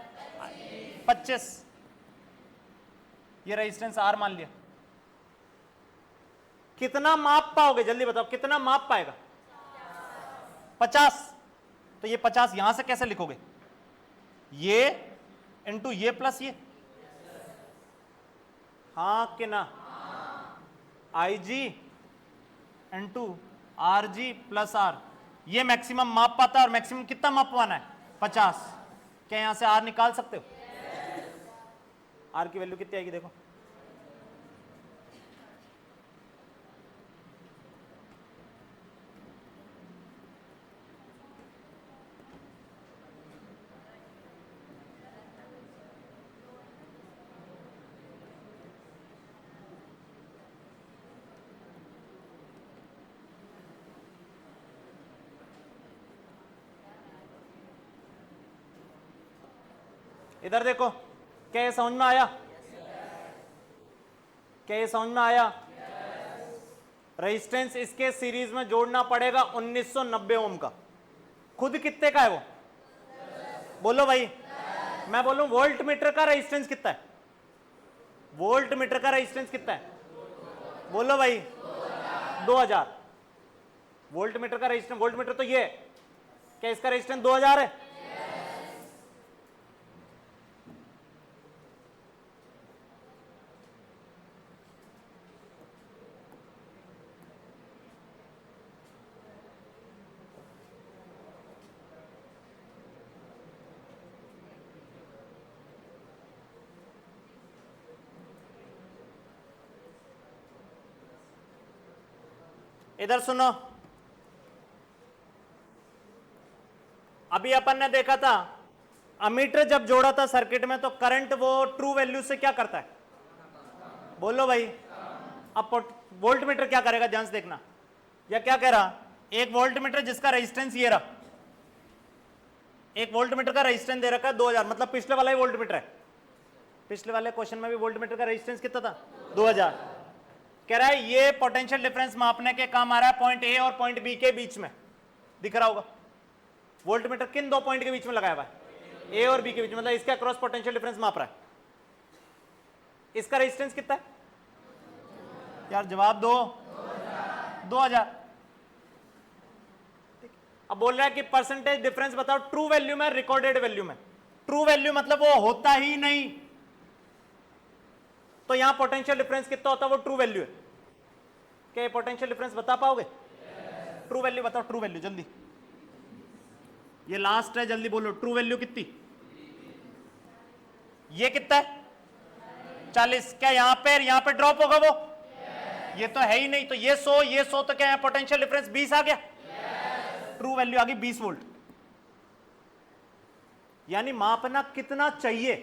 25, ये रेजिस्टेंस R मान लिया। कितना माप पाओगे जल्दी बताओ, कितना माप पाएगा 50, तो ये 50 यहां से कैसे लिखोगे, ये इंटू ये प्लस ये, हाँ कि ना। I G into R G plus R, ये मैक्सिमम माप पाता है, और मैक्सिमम कितना माप पाना है 50। क्या यहां से आर निकाल सकते हो, आर की वैल्यू कितनी आएगी देखो, इधर देखो, क्या ये समझ में आया, क्या ये समझ में आया। रेजिस्टेंस इसके सीरीज में जोड़ना पड़ेगा 1990 ओम का, खुद कितने का है वो बोलो भाई, मैं बोलूं वोल्ट मीटर का रेजिस्टेंस कितना है, वोल्ट मीटर का रेजिस्टेंस कितना है बोलो भाई 2000, वोल्ट मीटर का रेजिस्टेंस, वोल्ट मीटर तो ये, क्या इसका रेजिस्टेंस 2000 है। इधर सुनो, अभी अपन ने देखा था अमीटर जब जोड़ा था सर्किट में तो करंट वो ट्रू वैल्यू से क्या करता है बोलो भाई। अब वोल्ट मीटर क्या करेगा ध्यान से देखना, या क्या कह रहा, एक वोल्ट मीटर जिसका रेजिस्टेंस ये रहा, एक वोल्ट मीटर का रेजिस्टेंस दे रखा है 2000, मतलब पिछले वाला ही वोल्ट मीटर है, पिछले वाले क्वेश्चन में भी वोल्ट मीटर का रेजिस्टेंस कितना था 2000। कह रहा है ये पोटेंशियल डिफरेंस मापने के काम आ रहा है पॉइंट ए और पॉइंट बी के बीच में, दिख रहा होगा वोल्ट मीटर किन दो पॉइंट के बीच में लगाया हुआ है, ए और बी के बीच, मतलब इसका क्रॉस पोटेंशियल डिफरेंस माप रहा है। इसका रेजिस्टेंस कितना है यार, जवाब दो 2000। अब बोल रहा है कि परसेंटेज डिफरेंस बताओ ट्रू वैल्यू में रिकॉर्डेड वैल्यू में, ट्रू वैल्यू मतलब वो होता ही नहीं, तो यहां पोटेंशियल डिफरेंस कितना होता है वो ट्रू वैल्यू है। क्या पोटेंशियल डिफरेंस बता पाओगे, ट्रू वैल्यू बताओ, ट्रू वैल्यू जल्दी, ये लास्ट है जल्दी बोलो, ट्रू वैल्यू कितनी, ये कितना है 40, क्या यहां पे ड्रॉप होगा वो, ये तो है ही नहीं, तो ये 100 तो क्या है पोटेंशियल डिफरेंस 20 आ गया, ट्रू वैल्यू आ गई 20 वोल्ट। यानी मापना कितना चाहिए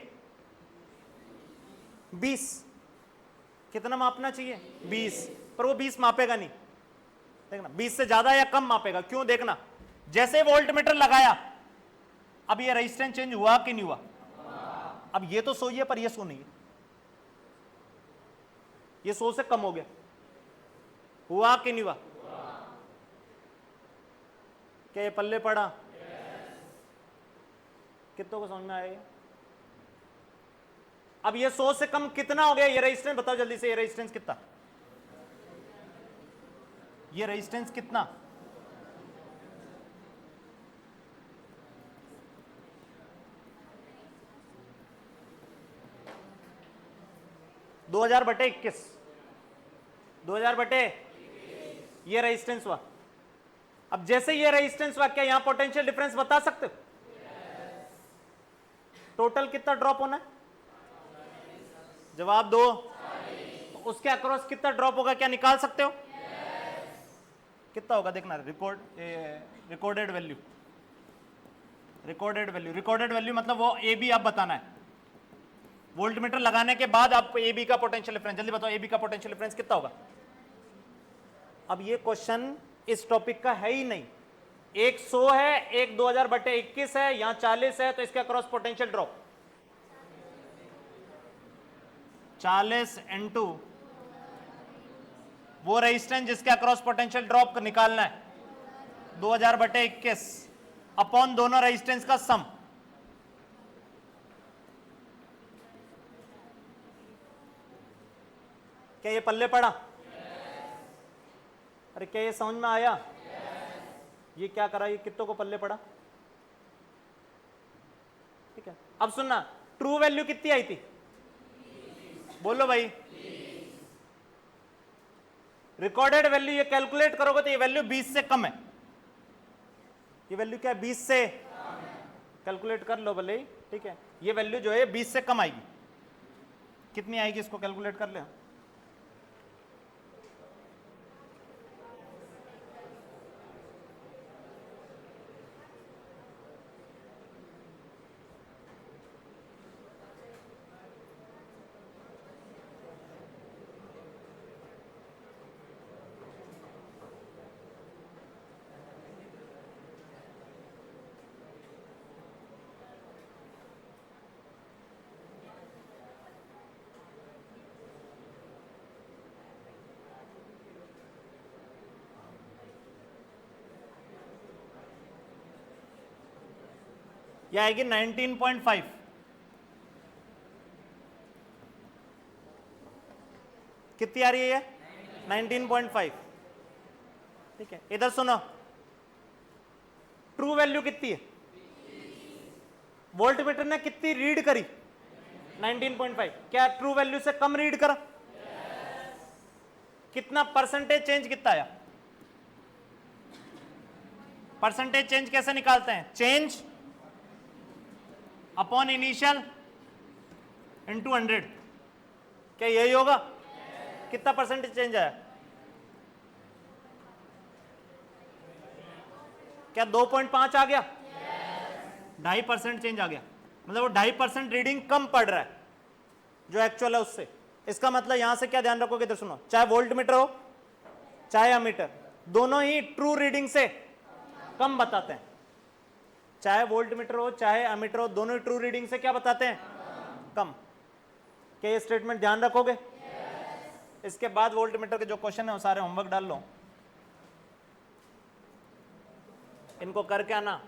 20, कितना मापना चाहिए 20, पर वो 20 मापेगा नहीं। देखना 20 से ज्यादा या कम मापेगा, क्यों देखना, जैसे वोल्ट मीटर लगाया अब ये रेजिस्टेंस चेंज हुआ कि नहीं हुआ, अब ये तो 100 है पर ये 100 नहीं है, ये 100 से कम हो गया, हुआ कि नहीं हुआ, क्या ये पल्ले पड़ा, कितनों को समझ में आएगा। अब ये 100 से कम कितना हो गया, ये रेजिस्टेंस बताओ जल्दी से, ये रेजिस्टेंस कितना, ये रेजिस्टेंस कितना, दो 2000/21, 2000/, ये रेजिस्टेंस हुआ। अब जैसे ये रेजिस्टेंस हुआ, क्या यहां पोटेंशियल डिफरेंस बता सकते हो, टोटल कितना ड्रॉप होना है, जवाब दो, उसके अक्रॉस कितना ड्रॉप होगा, क्या निकाल सकते हो, कितना होगा, देखना रिकॉर्डेड वैल्यू, रिकॉर्डेड वैल्यू मतलब वो ए बी आप बताना है, वोल्ट मीटर लगाने के बाद आप ए बी का पोटेंशियल डिफरेंस, जल्दी बताओ ए बी का पोटेंशियल डिफरेंस कितना होगा। अब ये क्वेश्चन इस टॉपिक का है ही नहीं, एक 100 है, एक 2000/21 है, यहां 40 है, तो इसके अक्रॉस पोटेंशियल ड्रॉप 40 इंटू वो रेजिस्टेंस जिसके अक्रॉस पोटेंशियल ड्रॉप निकालना है 2000/21 अपॉन दोनों रेजिस्टेंस का सम, क्या ये पल्ले पड़ा, अरे क्या ये समझ में आया, ये क्या करा, ये कितनों को पल्ले पड़ा, ठीक है। अब सुनना, ट्रू वैल्यू कितनी आई थी, बोलो भाई, रिकॉर्डेड वैल्यू ये कैलकुलेट करोगे तो ये वैल्यू 20 से कम है, ये वैल्यू क्या है 20 से, कैलकुलेट कर लो भले ही, ठीक है, ये वैल्यू जो है 20 से कम आएगी, कितनी आएगी इसको कैलकुलेट कर ले, यह आएगी 19.5, कितनी आ रही है ये 19.5, ठीक है। इधर सुनो, ट्रू वैल्यू कितनी है, वोल्ट मीटर ने कितनी रीड करी 19.5, क्या ट्रू वैल्यू से कम रीड करा, कितना परसेंटेज चेंज कितना आया, परसेंटेज चेंज कैसे निकालते हैं, चेंज अपॉन इनिशियल इंटू 100, क्या यही होगा, कितना परसेंटेज चेंज आया, क्या 2.5 आ गया, 2.5% चेंज आ गया, मतलब वो 2.5% रीडिंग कम पड़ रहा है जो एक्चुअल है उससे। इसका मतलब यहां से क्या ध्यान रखोगे, इधर सुनो, चाहे वोल्ट मीटर हो चाहे अमीटर, दोनों ही ट्रू रीडिंग से कम बताते हैं, चाहे वोल्ट मीटर हो चाहे अमीटर हो, दोनों ही ट्रू रीडिंग से क्या बताते हैं, कम। क्या ये स्टेटमेंट ध्यान रखोगे, इसके बाद वोल्ट मीटर के जो क्वेश्चन है वो सारे होमवर्क डाल लो, इनको करके आना।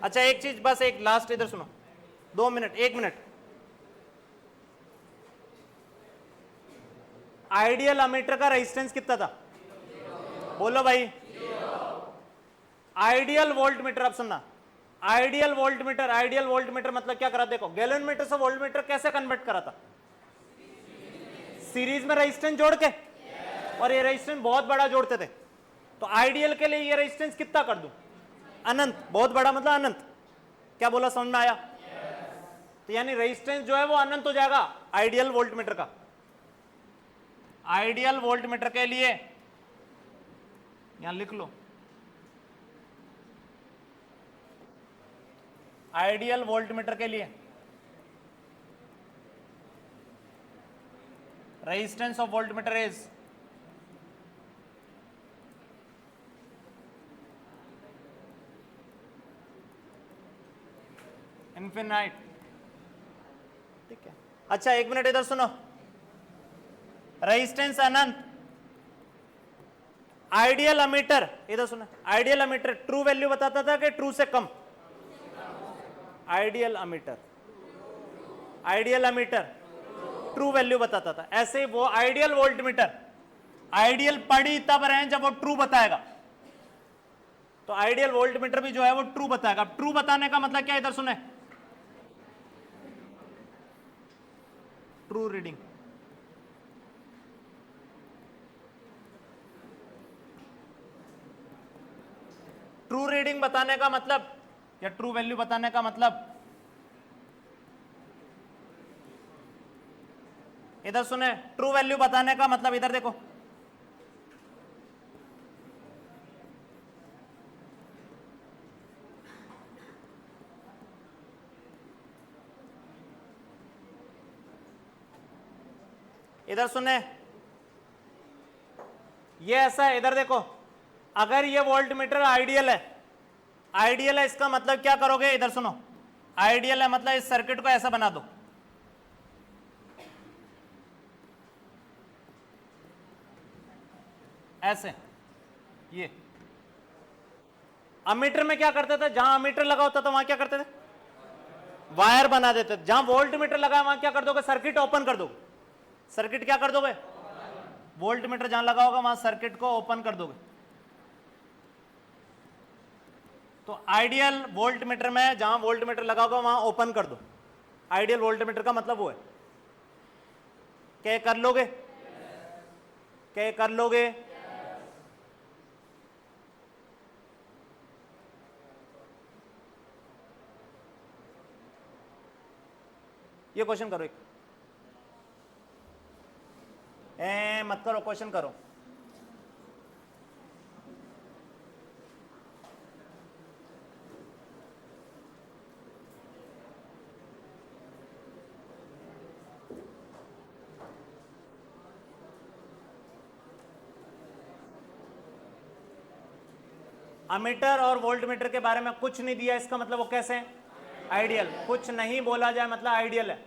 अच्छा एक चीज बस, एक लास्ट इधर सुनो, 2 मिनट 1 मिनट, आइडियल अमीटर का रेजिस्टेंस कितना था, बोलो भाई, आइडियल वोल्ट मीटर, अब सुनना, आइडियल वोल्ट मीटर मतलब क्या करा, देखो गैलन मीटर से वोल्ट मीटर कैसे कन्वर्ट करा था, सीरीज में रेजिस्टेंस जोड़ के, और ये रेजिस्टेंस बहुत बड़ा जोड़ते थे, तो आइडियल के लिए ये रेजिस्टेंस कितना कर दूं? अनंत, बहुत बड़ा मतलब अनंत। क्या बोला, समझ में आया? तो यानी रेजिस्टेंस जो है वो अनंत हो जाएगा आइडियल वोल्टमीटर का। आइडियल वोल्टमीटर के लिए यहां लिख लो, आइडियल वोल्टमीटर के लिए resistance of voltmeter is infinite. ठीक है, अच्छा एक मिनट इधर सुनो, रेजिस्टेंस अनंत, आइडियल अमीटर, इधर सुनो, आइडियल अमीटर ट्रू वैल्यू बताता था कि ट्रू से कम? Ideal ammeter, ideal ammeter true value बताता था। ऐसे वो आइडियल वोल्टमीटर, आइडियल पढ़ी तब रहे जब वो ट्रू बताएगा, तो आइडियल वोल्टमीटर भी जो है वो ट्रू बताएगा। ट्रू बताने का मतलब क्या, इधर सुने, ट्रू रीडिंग, ट्रू रीडिंग बताने का मतलब या ट्रू वैल्यू बताने का मतलब, इधर सुने, ट्रू वैल्यू बताने का मतलब इधर देखो, इधर सुने, ये ऐसा है, इधर देखो, अगर ये वोल्टमीटर आइडियल है, आइडियल है इसका मतलब क्या करोगे, इधर सुनो, आइडियल है मतलब इस सर्किट को ऐसा बना दो, ऐसे, ये अमीटर में क्या करते थे, जहां अमीटर लगा होता था वहां क्या करते थे, वायर बना देते थे। जहां वोल्ट मीटर लगा वहां क्या कर दोगे, सर्किट ओपन कर दोगे। सर्किट क्या कर दोगे, वोल्ट मीटर जहां लगा होगा वहां सर्किट को ओपन कर दोगे। तो आइडियल वोल्ट मीटर में जहां वोल्ट मीटर लगा होगा वहां ओपन कर दो। आइडियल वोल्ट मीटर का मतलब वो है। क्या कर लोगे, क्या कर लोगे? ये क्वेश्चन करो, एक मत करो, क्वेश्चन करो। अमीटर और वोल्ट मीटर के बारे में कुछ नहीं दिया, इसका मतलब वो कैसे है, आइडियल। कुछ नहीं बोला जाए मतलब आइडियल है।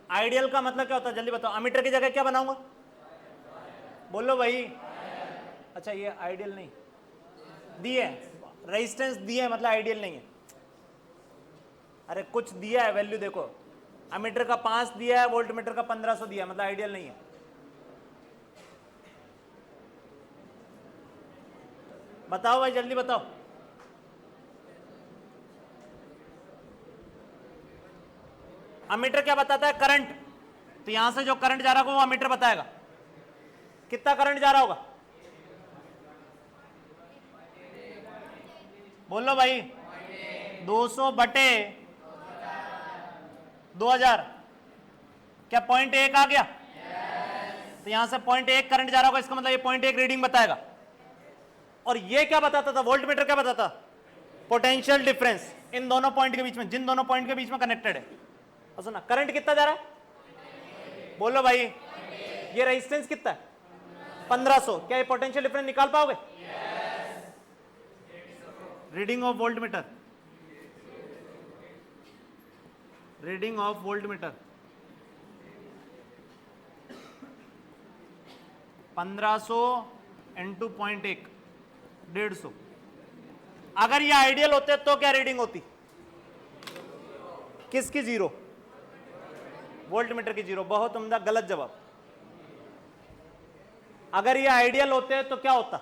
आइडियल का मतलब क्या होता है, जल्दी बताओ। अमीटर की जगह क्या बनाऊंगा, बोलो भाई। अच्छा ये आइडियल नहीं दिए, रेजिस्टेंस दिए मतलब आइडियल नहीं है। अरे कुछ दिया है, वैल्यू देखो, अमीटर का 5 दिया है, वोल्ट मीटर का 1500 दिया है, मतलब आइडियल नहीं है। बताओ भाई जल्दी बताओ। अमीटर क्या बताता है, करंट। तो यहां से जो करंट जा रहा होगा वो अमीटर बताएगा। कितना करंट जा रहा होगा, बोलो भाई। 200 बटे 2000, क्या 0.1 आ गया? तो यहां से 0.1 करंट जा रहा होगा, इसका मतलब ये 0.1 रीडिंग बताएगा। और ये क्या बताता था, वोल्ट मीटर क्या बताता, पोटेंशियल डिफरेंस इन दोनों पॉइंट के बीच में, जिन दोनों पॉइंट के बीच में कनेक्टेड है। और सुना, करंट कितना जा रहा है, बोलो भाई। ये रेजिस्टेंस कितना है, 1500। क्या ये पोटेंशियल डिफरेंस निकाल पाओगे? Reading of volt meter, reading of volt meter 1500 into 0.1, 150। अगर ये आइडियल होते तो क्या रीडिंग होती, किसकी? जीरो, वोल्ट मीटर की जीरो। बहुत उम्दा, गलत जवाब। अगर ये आइडियल होते तो क्या होता,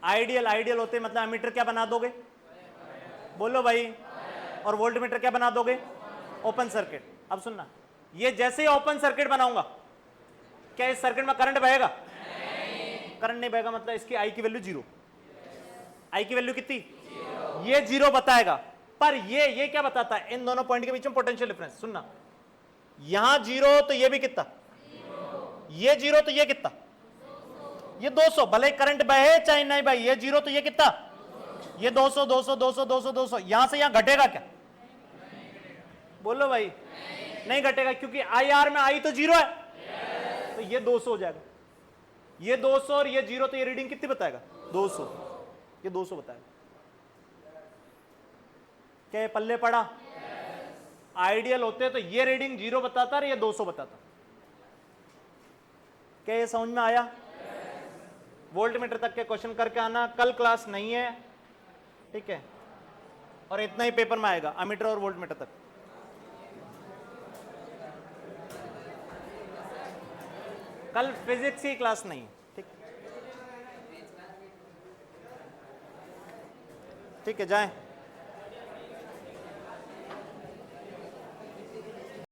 आइडियल, आइडियल होते मतलब अमीटर क्या बना दोगे, बोलो भाई। और वोल्ट मीटर क्या बना दोगे, ओपन सर्किट। अब सुनना, ये जैसे ही ओपन सर्किट बनाऊंगा, क्या इस सर्किट में करंट बहेगा? करंट नहीं बहेगा, मतलब इसकी आई की वैल्यू 0। आई की वैल्यू कितनी? ये 0 बताएगा। पर ये क्या बताता है? इन दोनों पॉइंट के बीच में पोटेंशियल डिफरेंस। सुनना, यहां 0 तो ये भी कितना? ये 0 तो ये कितना? ये 200। भले करंट बहे चाहे नहीं बहे, ये 0 तो ये कितना? ये 200 200 200 200 200। यहां से यहां घटेगा क्या? बोलो भाई, नहीं घटेगा, क्योंकि आई आर में आई तो 0 है, तो ये 200 हो जाएगा। ये 200 और ये 0, तो ये रीडिंग कितनी बताएगा? 200। ये 200 बताएगा। क्या ये पल्ले पड़ा? आइडियल होते तो ये रीडिंग 0 बताता और ये 200 बताता। क्या ये समझ में आया? वोल्ट मीटर तक के क्वेश्चन करके आना, कल क्लास नहीं है, ठीक है? और इतना ही पेपर में आएगा, अमीटर और वोल्ट मीटर तक। कल फिजिक्स की क्लास नहीं है, ठीक? ठीक है, जाएं।